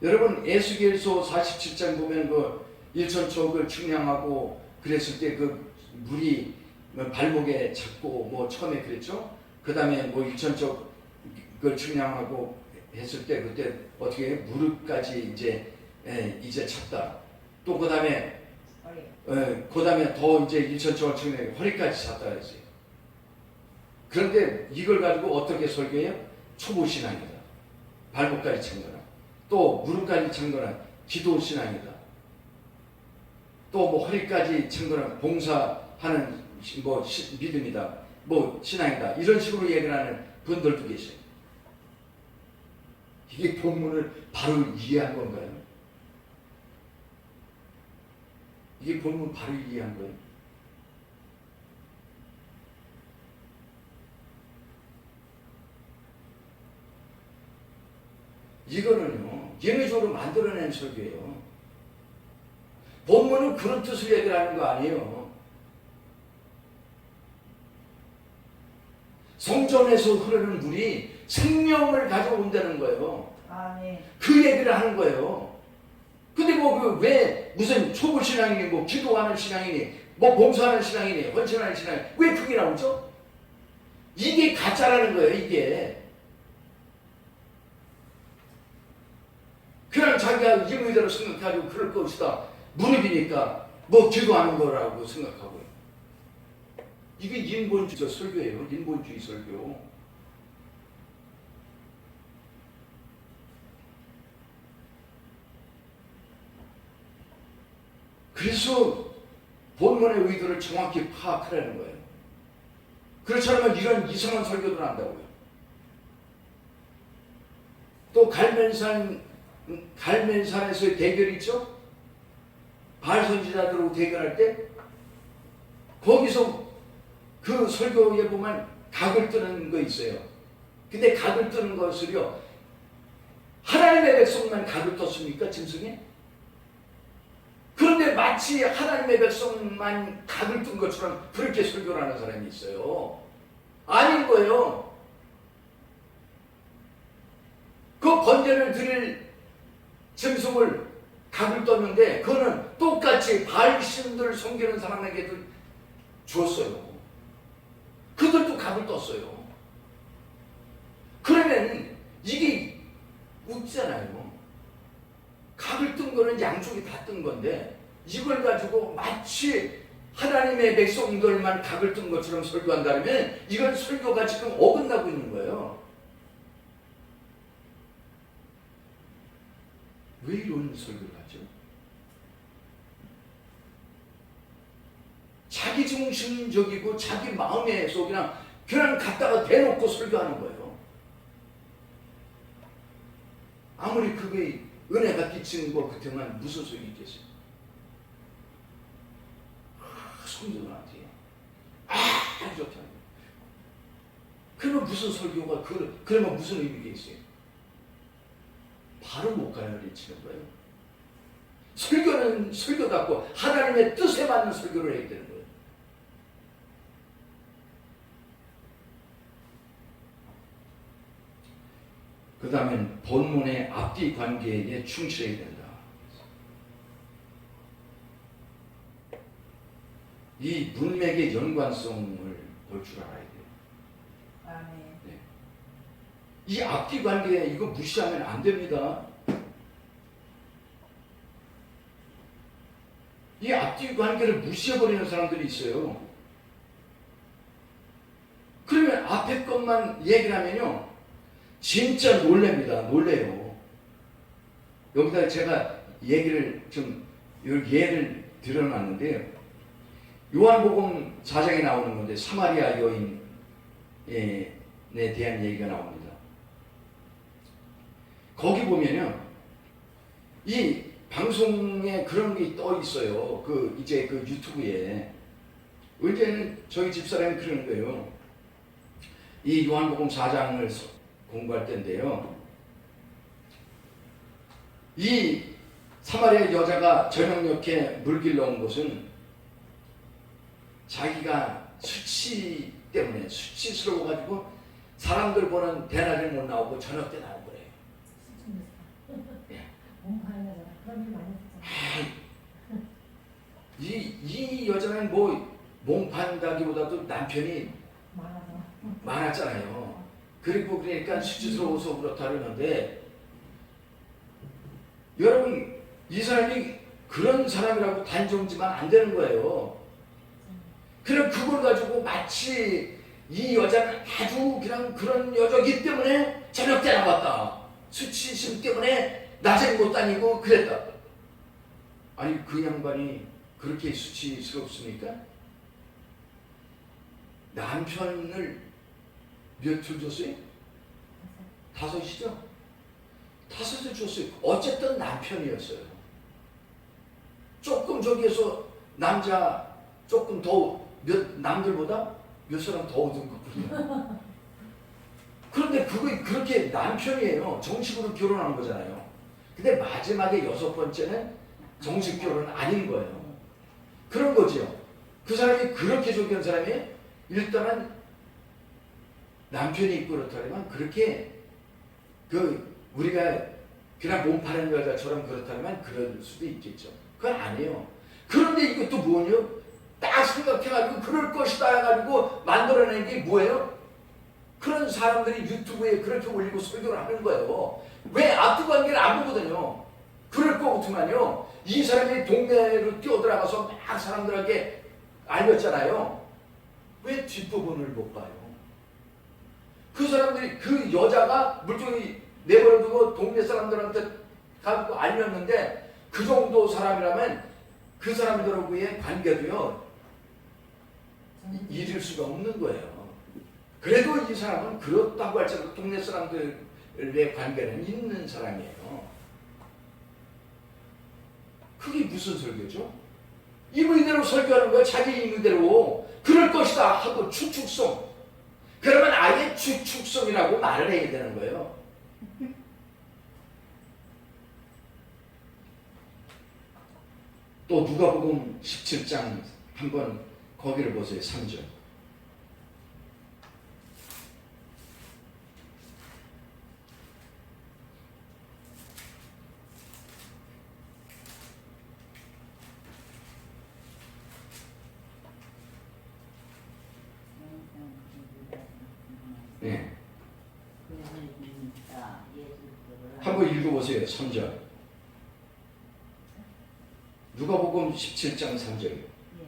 여러분, 에스겔서 47장 보면 그 일천척을 측량하고 그랬을 때 그 물이 발목에 잡고 뭐 처음에 그랬죠? 그 다음에 뭐 일천척을 측량하고 했을 때 그때 어떻게 해? 무릎까지 이제 찼다. 또 그 다음에 더 이제 일천척을 측량해 허리까지 찼다 했어요. 그런데 이걸 가지고 어떻게 설교해요? 초보신앙이다. 발목까지 찬 거라. 또 무릎까지 찬 거는 기도신앙이다. 또 뭐 허리까지 찬 거는 봉사하는 뭐 믿음이다. 뭐 신앙이다. 이런 식으로 얘기를 하는 분들도 계셔요. 이게 본문을 바로 이해한 건가요? 이게 본문 바로 이해한 거예요. 이거는요, 예외적으로 만들어낸 설교예요. 본문은 그런 뜻을 얘기하는 거 아니에요. 성전에서 흐르는 물이 생명을 가져온다는 거예요. 아멘. 그 얘기를 하는 거예요. 근데 왜 무슨 초보 신앙이니, 기도하는 신앙이니, 봉사하는 신앙이니, 헌신하는 신앙이니, 왜 그게 나오죠? 이게 가짜라는 거예요, 이게. 그냥 자기가 임의대로 생각하고 그럴 것이다. 무릎이니까 기도하는 거라고 생각하고요. 이게 인본주의 설교예요. 인본주의 설교. 그래서 본문의 의도를 정확히 파악하라는 거예요. 그렇지 않으면 이런 이상한 설교도 난다고요. 또 갈멜산에서의 대결이 있죠? 바알 선지자들하고 대결할 때 거기서 그 설교에 보면 각을 뜨는 거 있어요. 근데 각을 뜨는 것을요, 하나님의 백성만 각을 떴습니까? 짐승에? 그런데 마치 하나님의 백성만 각을 뜬 것처럼 그렇게 설교를 하는 사람이 있어요. 아닌 거예요. 그 번제를 드릴 짐승을 각을 떴는데 그거는 똑같이 바알 신들 섬기는 사람에게도 주었어요. 그들도 각을 떴어요. 그러면 이게 웃잖아요. 각을 뜬 거는 양쪽이 다 뜬 건데 이걸 가지고 마치 하나님의 백성들만 각을 뜬 것처럼 설교한다면 이건 설교가 지금 어긋나고 있는 거예요. 왜 이런 설교를 하죠? 자기 중심적이고 자기 마음의 그냥 갖다가 대놓고 설교하는 거예요. 아무리 그게 은혜가 끼치는 것 같으면 무슨 소용이 있겠어요? 성도들한테 좋다. 그러면 무슨 설교가 그러면 무슨 의미가 있어요? 바로 못 가르치는 거예요. 설교는 설교답고 하나님의 뜻에 맞는 설교를 해야 되는 거예요. 그 다음엔 본문의 앞뒤 관계에 충실해야 된다. 이 문맥의 연관성을 볼 줄 알아야 돼요. 아멘. 네. 이 앞뒤 관계 이거 무시하면 안 됩니다. 이 앞뒤 관계를 무시해버리는 사람들이 있어요. 그러면 앞에 것만 얘기를 하면요, 진짜 놀래요. 여기다 제가 얘기를 예를 들어놨는데요. 요한복음 4장에 나오는 건데 사마리아 여인에 대한 얘기가 나옵니다. 거기 보면요, 이 방송에 그런 게 떠 있어요. 이제 유튜브에 언제는 저희 집사람이 그러는 거예요. 이 요한복음 4장을 공부할 때인데요, 이 사마리아 여자가 저녁녘에 물 길러 온 것은 자기가 수치스러워가지고 사람들 보는 대낮에 못 나오고 저녁 때 나온 거래요. 이 여자는 몸 판다기보다도 남편이 많았잖아요. 그리고 그러니까 수치스러워서 그렇다 그러는데, 여러분 이 사람이 그런 사람이라고 단정지면 안 되는 거예요. 그럼 그걸 가지고 마치 이 여자는 아주 그냥 그런 여자이기 때문에 저녁 때 나왔다, 수치심 때문에 낮에 못 다니고 그랬다. 아니 그 양반이 그렇게 수치스럽습니까? 남편을 몇 줄 줬어요? 5이죠? 5을 줬어요. 어쨌든 남편이었어요. 조금 저기에서 남자 조금 더 남들보다 몇 사람 더 얻은 거거든요. 그런데 그렇게 남편이에요. 정식으로 결혼한 거잖아요. 근데 마지막에 6번째는 정식 결혼은 아닌 거예요. 그런 거죠. 그 사람이 그렇게 좋게 한 사람이 일단은 남편이 있고 그렇다면 그렇게 우리가 그냥 몸 파는 여자처럼 그렇다면 그럴 수도 있겠죠. 그건 아니에요. 그런데 이것도 뭐냐? 딱 생각해가지고 그럴 것이다 해가지고 만들어낸 게 뭐예요? 그런 사람들이 유튜브에 그렇게 올리고 설교를 하는 거예요. 왜 앞뒤 관계를 안 보거든요. 그럴 거 같으면요. 이 사람이 동네로 뛰어들어가서 막 사람들에게 알렸잖아요. 왜 뒷부분을 못 봐요? 그 사람들이 그 여자가 물종이 내버려두고 동네 사람들한테 가지고 알렸는데 그 정도 사람이라면 그 사람들하고의 관계도요 잊을 수가 없는 거예요. 그래도 이 사람은 그렇다고 할지라도 동네 사람들의 관계는 있는 사람이에요. 그게 무슨 설교죠? 이문대로 설교하는 거예요. 자기 이문대로 그럴 것이다 하고 추측성. 그러면 아예 추측성이라고 말을 해야 되는 거예요. 또 누가복음 17장 한번 거기를 보세요. 3절. 네. 한번 읽어보세요. 3절. 누가복음 17장 3절이요.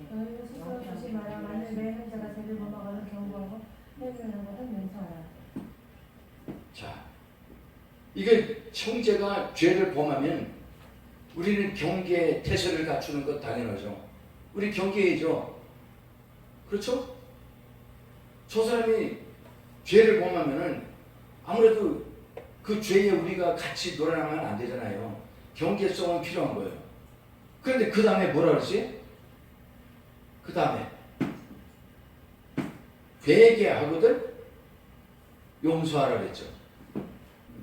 스스로 조심하라. 만일 내 형제가 죄를 범하거든 경고하고 해주는 것은 용서하라. 자, 이게 형제가 죄를 범하면 우리는 경계 태세를 갖추는 것 당연하죠. 우리 경계이죠. 그렇죠? 저 사람이 죄를 범하면은 아무래도 그 죄에 우리가 같이 놀아나면 안 되잖아요. 경계성은 필요한 거예요. 그런데 그 다음에 뭐라 그러지? 그 다음에 회개하거든 용서하라 그랬죠.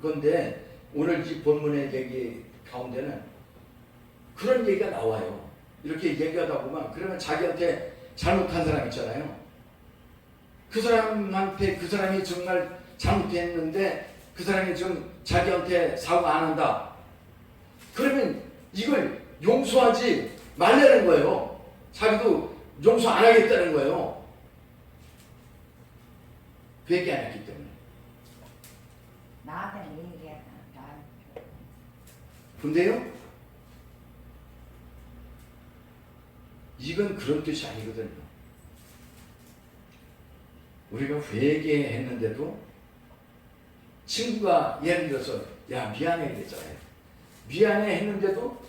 그런데 오늘 이 본문의 얘기 가운데는 그런 얘기가 나와요. 이렇게 얘기하다 보면 그러면 자기한테 잘못한 사람 있잖아요. 그 사람한테 그 사람이 정말 잘못했는데 그 사람이 좀 자기한테 사과 안 한다. 그러면 이걸 용서하지 말라는 거예요. 자기도 용서 안 하겠다는 거예요. 회개 안 했기 때문에. 나한테는 얘기했다. 근데요, 이건 그런 뜻이 아니거든요. 우리가 회개했는데도 친구가 예를 들어서 야 미안해 그랬잖아요. 미안해 했는데도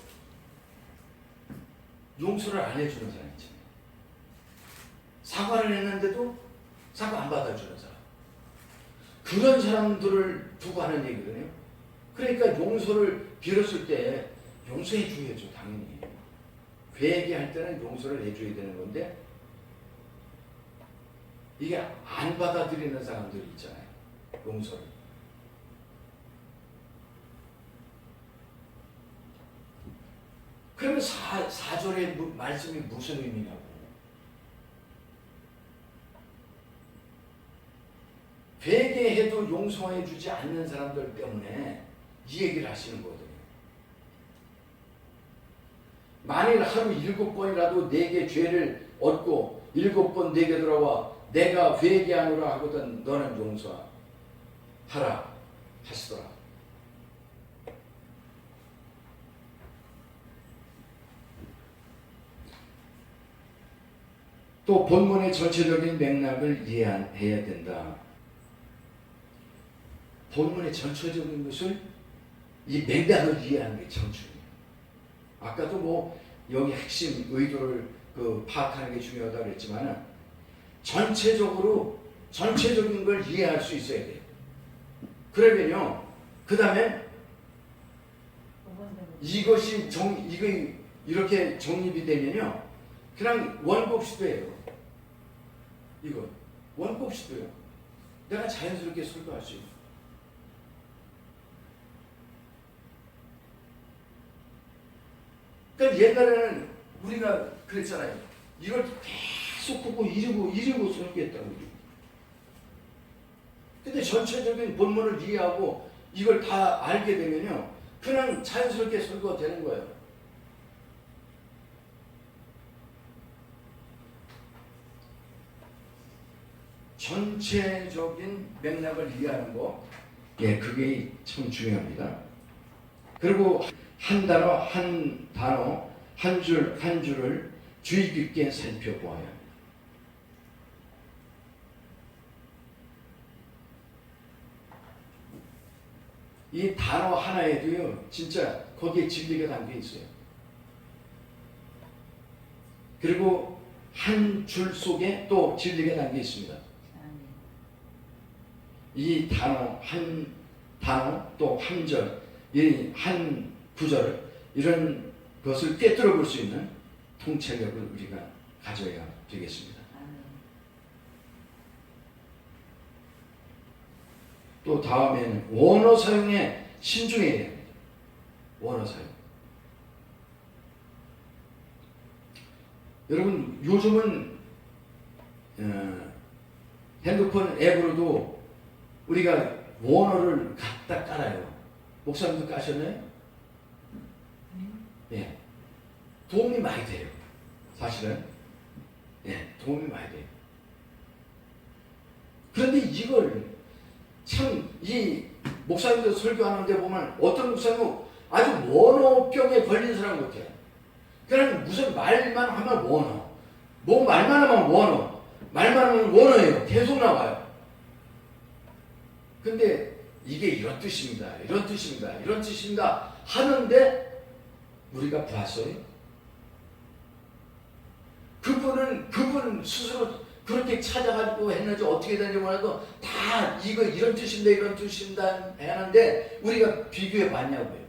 용서를 안 해주는 사람 있잖아요. 사과를 했는데도 사과 안 받아주는 사람. 그런 사람들을 두고 하는 얘기거든요. 그러니까 용서를 빌었을 때 용서해 줘야죠. 당연히. 회개할 때는 용서를 해줘야 되는 건데 이게 안 받아들이는 사람들이 있잖아요. 용서를. 그러면 4절의 말씀이 무슨 의미냐고. 회개해도 용서해 주지 않는 사람들 때문에 이 얘기를 하시는 거거든요. 만일 하루 7번이라도 내게 죄를 얻고 7번 내게 들어와 내가 회개하노라 하거든 너는 용서하라 하시더라. 또 본문의 전체적인 맥락을 이해해야 된다. 본문의 전체적인 것을 이 맥락을 이해하는 게 참 중요해요. 아까도 뭐 여기 핵심 의도를 파악하는 게 중요하다고 그랬지만 전체적인 걸 이해할 수 있어야 돼요. 그러면요, 그 다음에 이것이 이렇게 정립이 되면요, 그냥 원곡시도예요. 이거 원곡시도예요. 내가 자연스럽게 설교할 수 있는. 그러니까 옛날에는 우리가 그랬잖아요. 이걸 계속 보고 이러고 설교했다고. 근데 전체적인 본문을 이해하고 이걸 다 알게 되면요, 그냥 자연스럽게 설교가 되는 거예요. 전체적인 맥락을 이해하는 거, 예, 그게 참 중요합니다. 그리고 한 단어, 한 줄, 한 줄을 주의 깊게 살펴보아야 합니다. 이 단어 하나에도요, 진짜 거기에 진리가 담겨 있어요. 그리고 한 줄 속에 또 진리가 담겨 있습니다. 이 단어, 또 한 절, 이 한 구절, 이런 것을 꿰뚫어 볼 수 있는 통찰력을 우리가 가져야 되겠습니다. 또 다음에는 원어 사용에 신중해야 됩니다. 원어 사용. 여러분, 요즘은 핸드폰 앱으로도 우리가 원어를 갖다 깔아요. 목사님도 까셨나요? 예. 도움이 많이 돼요. 사실은. 예, 도움이 많이 돼요. 그런데 이걸 참, 이 목사님들 설교하는데 보면 어떤 목사님은 아주 원어병에 걸린 사람 같아요. 그냥 무슨 말만 하면 원어. 뭐 말만 하면 원어. 말만 하면 원어예요. 계속 나와요. 근데 이게 이런 뜻입니다. 이런 뜻입니다. 이런 뜻입니다. 하는데 우리가 봤어요? 그분 스스로 그렇게 찾아가지고 했는지 어떻게 되는지 몰라도 다 이거 이런 뜻인데 이런 뜻인다 하는데 우리가 비교해 봤냐고요.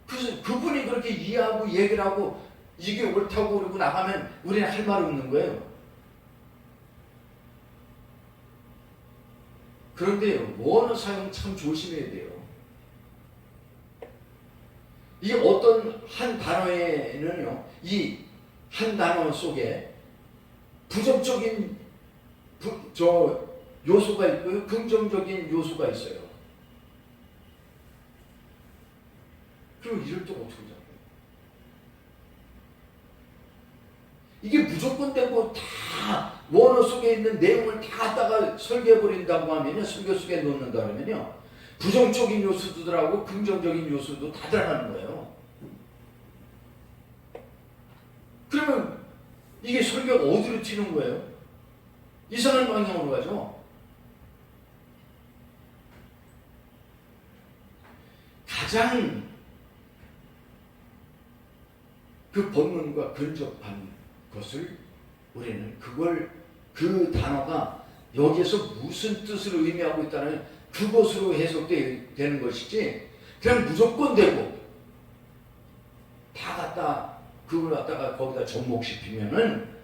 그래서 그분이 그렇게 이해하고 얘기를 하고 이게 옳다고 그러고 나가면 우리는 할 말 없는 거예요. 그런데 원어 사용 참 조심해야 돼요. 이 어떤 한 단어에는요, 이 한 단어 속에 부정적인 요소가 있고요, 긍정적인 요소가 있어요. 그럼 이럴 때 어떻게 잡아요? 이게 무조건 되고 다 원어 속에 있는 내용을 다 갖다가 설계해버린다고 하면요, 설교 속에 넣는다 그러면요, 부정적인 요소도 들어가고 긍정적인 요소도 다 들어가는 거예요. 그러면 이게 설교가 어디로 튀는 거예요? 이상한 방향으로 가죠. 가장 그 본문과 근접한 것을 우리는 그 단어가 여기에서 무슨 뜻을 의미하고 있다는 그것으로 해석되는 것이지, 그냥 무조건 되고 다 갖다 그걸 갖다가 거기다 접목시키면은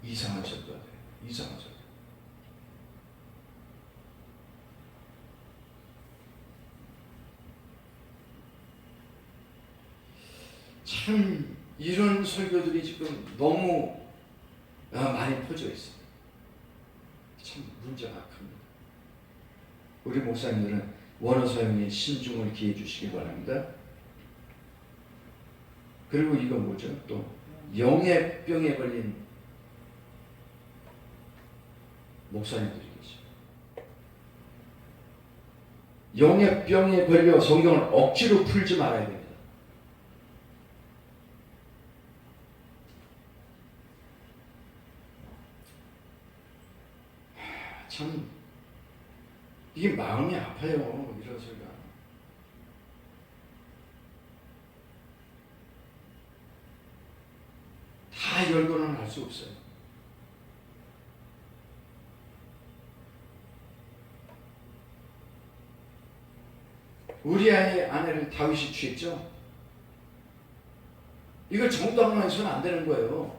이상한 설교가 돼요. 이상한 설교. 참 이런 설교들이 지금 너무 많이 퍼져 있어요. 참 문제가 큽니다. 우리 목사님들은 원어 사용에 신중을 기해 주시기 바랍니다. 그리고 이건 뭐죠? 또 영의 병에 걸린 목사님들이 계시죠. 영의 병에 걸려 성경을 억지로 풀지 말아야 됩니다. 참 이게 마음이 아파요. 이런 소리가. 다 열거는 할 수 없어요. 우리아의 아내를 다윗이 취했죠. 이걸 정당화만 해서는 안 되는 거예요.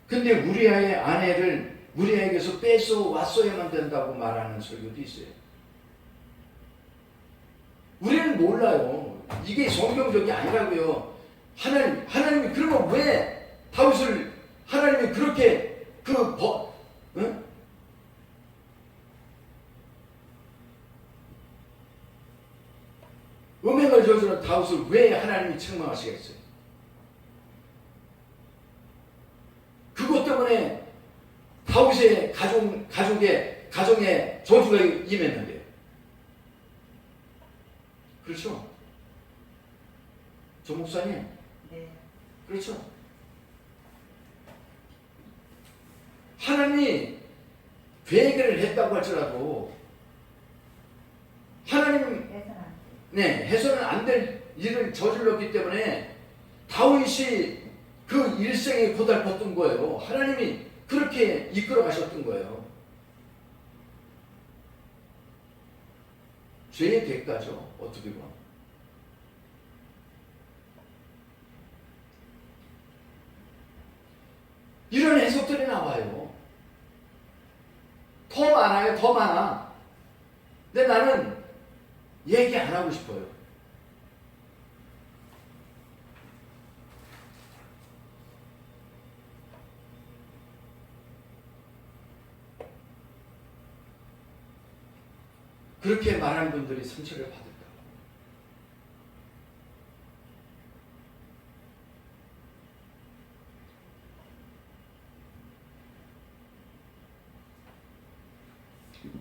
근데 우리아의 아내를 우리아에게서 뺏어 왔어야만 된다고 말하는 설교도 있어요. 우리는 몰라요. 이게 성경적이 아니라고요. 하나님이 그러면 왜 다윗을 하나님이 그렇게 응? 음행을 저지른 다윗을 왜 하나님이 책망하시겠어요? 그것 때문에 다윗의 가정에 저주가 임했는데요. 그렇죠? 조 목사님, 네. 그렇죠? 하나님이 계획을 했다고 할지라도 하나님 해서는 안 될 일을 저질렀기 때문에 다윗이 그 일생에 고달팠던 거예요. 하나님이 그렇게 이끌어 가셨던 거예요. 죄의 대가죠. 어떻게 보면. 이런 해석들이 나와요. 더 많아요. 더 많아. 근데 나는 얘기 안 하고 싶어요. 그렇게 말하는 분들이 상처를 받을까?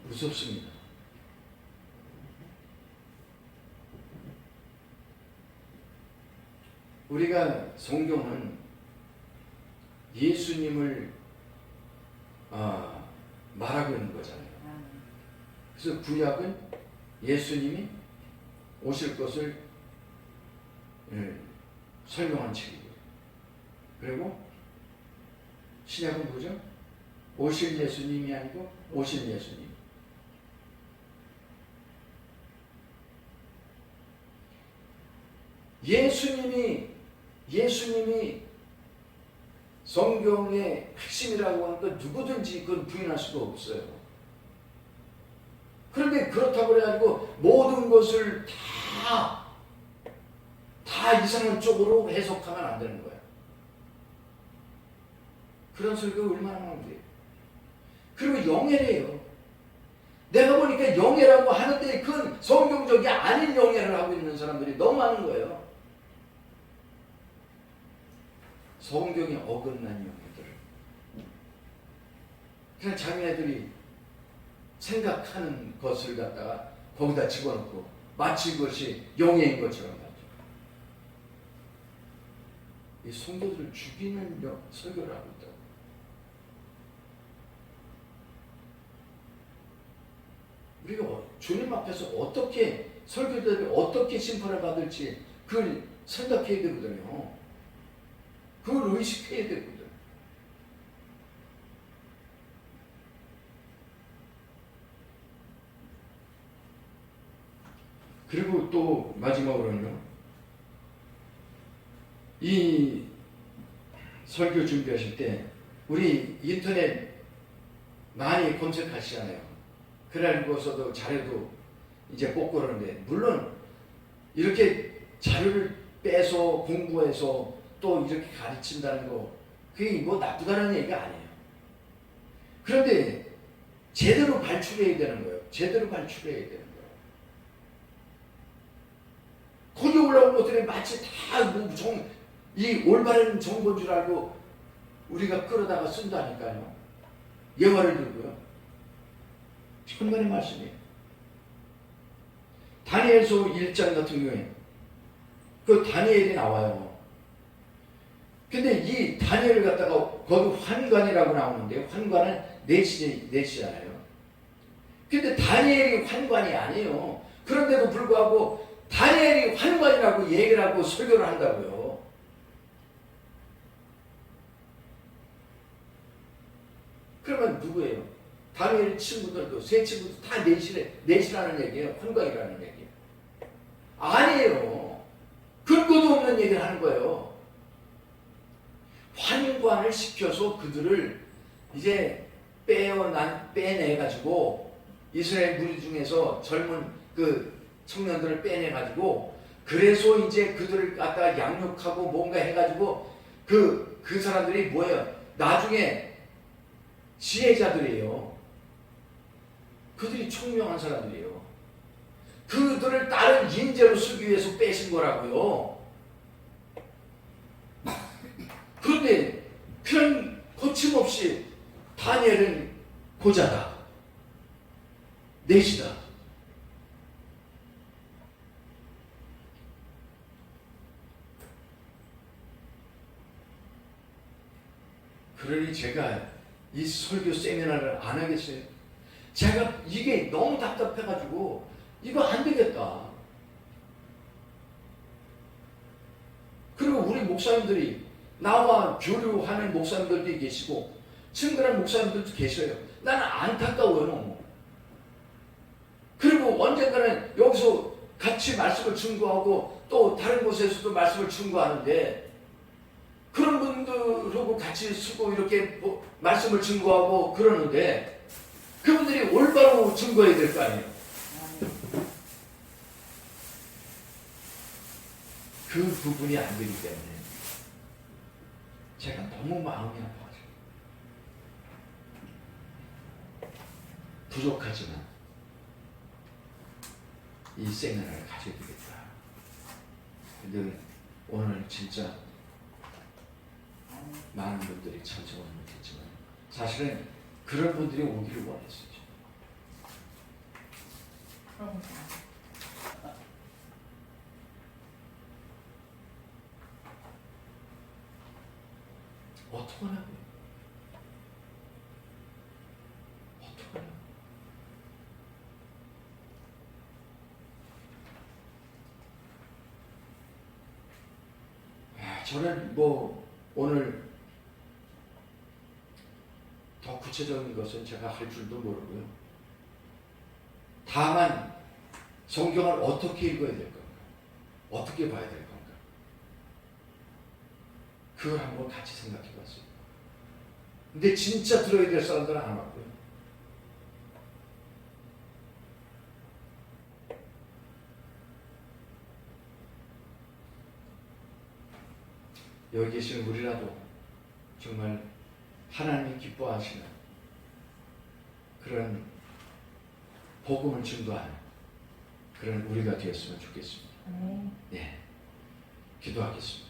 무섭습니다. 우리가 성경은 예수님을 말하고 있는 거잖아요. 그래서 구약은 예수님이 오실 것을 설명한 책이고요. 그리고 신약은 뭐죠? 오실 예수님이 아니고 오실 예수님. 예수님이 성경의 핵심이라고 하는 건 누구든지 그건 부인할 수가 없어요. 그런데 그렇다고 해가지고 모든 것을 다 이상한 쪽으로 해석하면 안 되는 거야. 그런 설교가 얼마나 많은데요. 그리고 영예래요. 내가 보니까 영예라고 하는데 그건 성경적이 아닌 영예를 하고 있는 사람들이 너무 많은 거예요. 성경에 어긋난 영예들을 그냥 자기네들이 생각하는 것을 갖다가 거기다 집어넣고 마치 그것이 영예인 것처럼 하죠. 이 성도들을 죽이는 설교를 하고 있다고. 우리가 주님 앞에서 어떻게 설교들이 어떻게 심판을 받을지 그걸 생각해야 되거든요. 그걸 의식해야 되거든. 그리고 또 마지막으로는요. 이 설교 준비하실 때 우리 인터넷 많이 검색하시잖아요. 그래가지고서도 자료도 이제 뽑고 그러는데 물론 이렇게 자료를 빼서 공부해서 또 이렇게 가르친다는 거 그게 뭐 나쁘다는 얘기가 아니에요. 그런데 제대로 발출해야 되는 거예요. 제대로 발출해야 되는 거예요. 거기 올라온 것들이 마치 다 이 올바른 정보인 줄 알고 우리가 끌어다가 쓴다니까요. 예화를 들고요. 천만의 말씀이에요. 다니엘서 1장 같은 경우에 그 다니엘이 나와요. 근데 이 다니엘을 갖다가 거기 환관이라고 나오는데 환관은 넷이잖아요. 근데 다니엘이 환관이 아니에요. 그런데도 불구하고 다니엘이 환관이라고 얘기를 하고 설교를 한다고요. 그러면 누구예요? 다니엘 친구들도 세 친구도 다 넷이라는 얘기예요. 환관이라는 얘기예요. 아니에요. 근거도 없는 얘기를 하는 거예요. 환관을 시켜서 그들을 이제 빼내가지고 이스라엘 무리 중에서 젊은 그 청년들을 빼내가지고 그래서 이제 그들을 갖다 양육하고 뭔가 해가지고 그 사람들이 뭐예요? 나중에 지혜자들이에요. 그들이 총명한 사람들이에요. 그들을 다른 인재로 쓰기 위해서 빼신 거라고요. 그런데 그냥 거침없이 다니엘은 고자다. 넷이다. 그러니 제가 이 설교 세미나를 안 하겠어요. 제가 이게 너무 답답해가지고 이거 안 되겠다. 그리고 우리 목사님들이 나와 교류하는 목사님들도 계시고 친근한 목사님들도 계셔요. 나는 안타까워요. 그리고 언젠가는 여기서 같이 말씀을 증거하고 또 다른 곳에서도 말씀을 증거하는데 그런 분들하고 같이 쓰고 이렇게 말씀을 증거하고 그러는데 그분들이 올바로 증거해야 될 거 아니에요. 그 부분이 안 되기 때문에 제가 너무 마음이 아파가지고 부족하지만 이 세미나를 가져야 되겠다. 근데 오늘 진짜 많은 분들이 참석은 못했지만 사실은 그런 분들이 오기를 원했어요. 어떡하냐고요? 어떡하냐고. 저는 뭐 오늘 더 구체적인 것은 제가 할 줄도 모르고요. 다만 성경을 어떻게 읽어야 될 건가? 어떻게 봐야 될 건가? 그걸 한번 같이 생각해 봤어요. 근데 진짜 들어야 될 사람들은 안 왔고요. 여기 계신 우리라도 정말 하나님이 기뻐하시는 그런 복음을 증거하는 그런 우리가 되었으면 좋겠습니다. 네, 기도하겠습니다.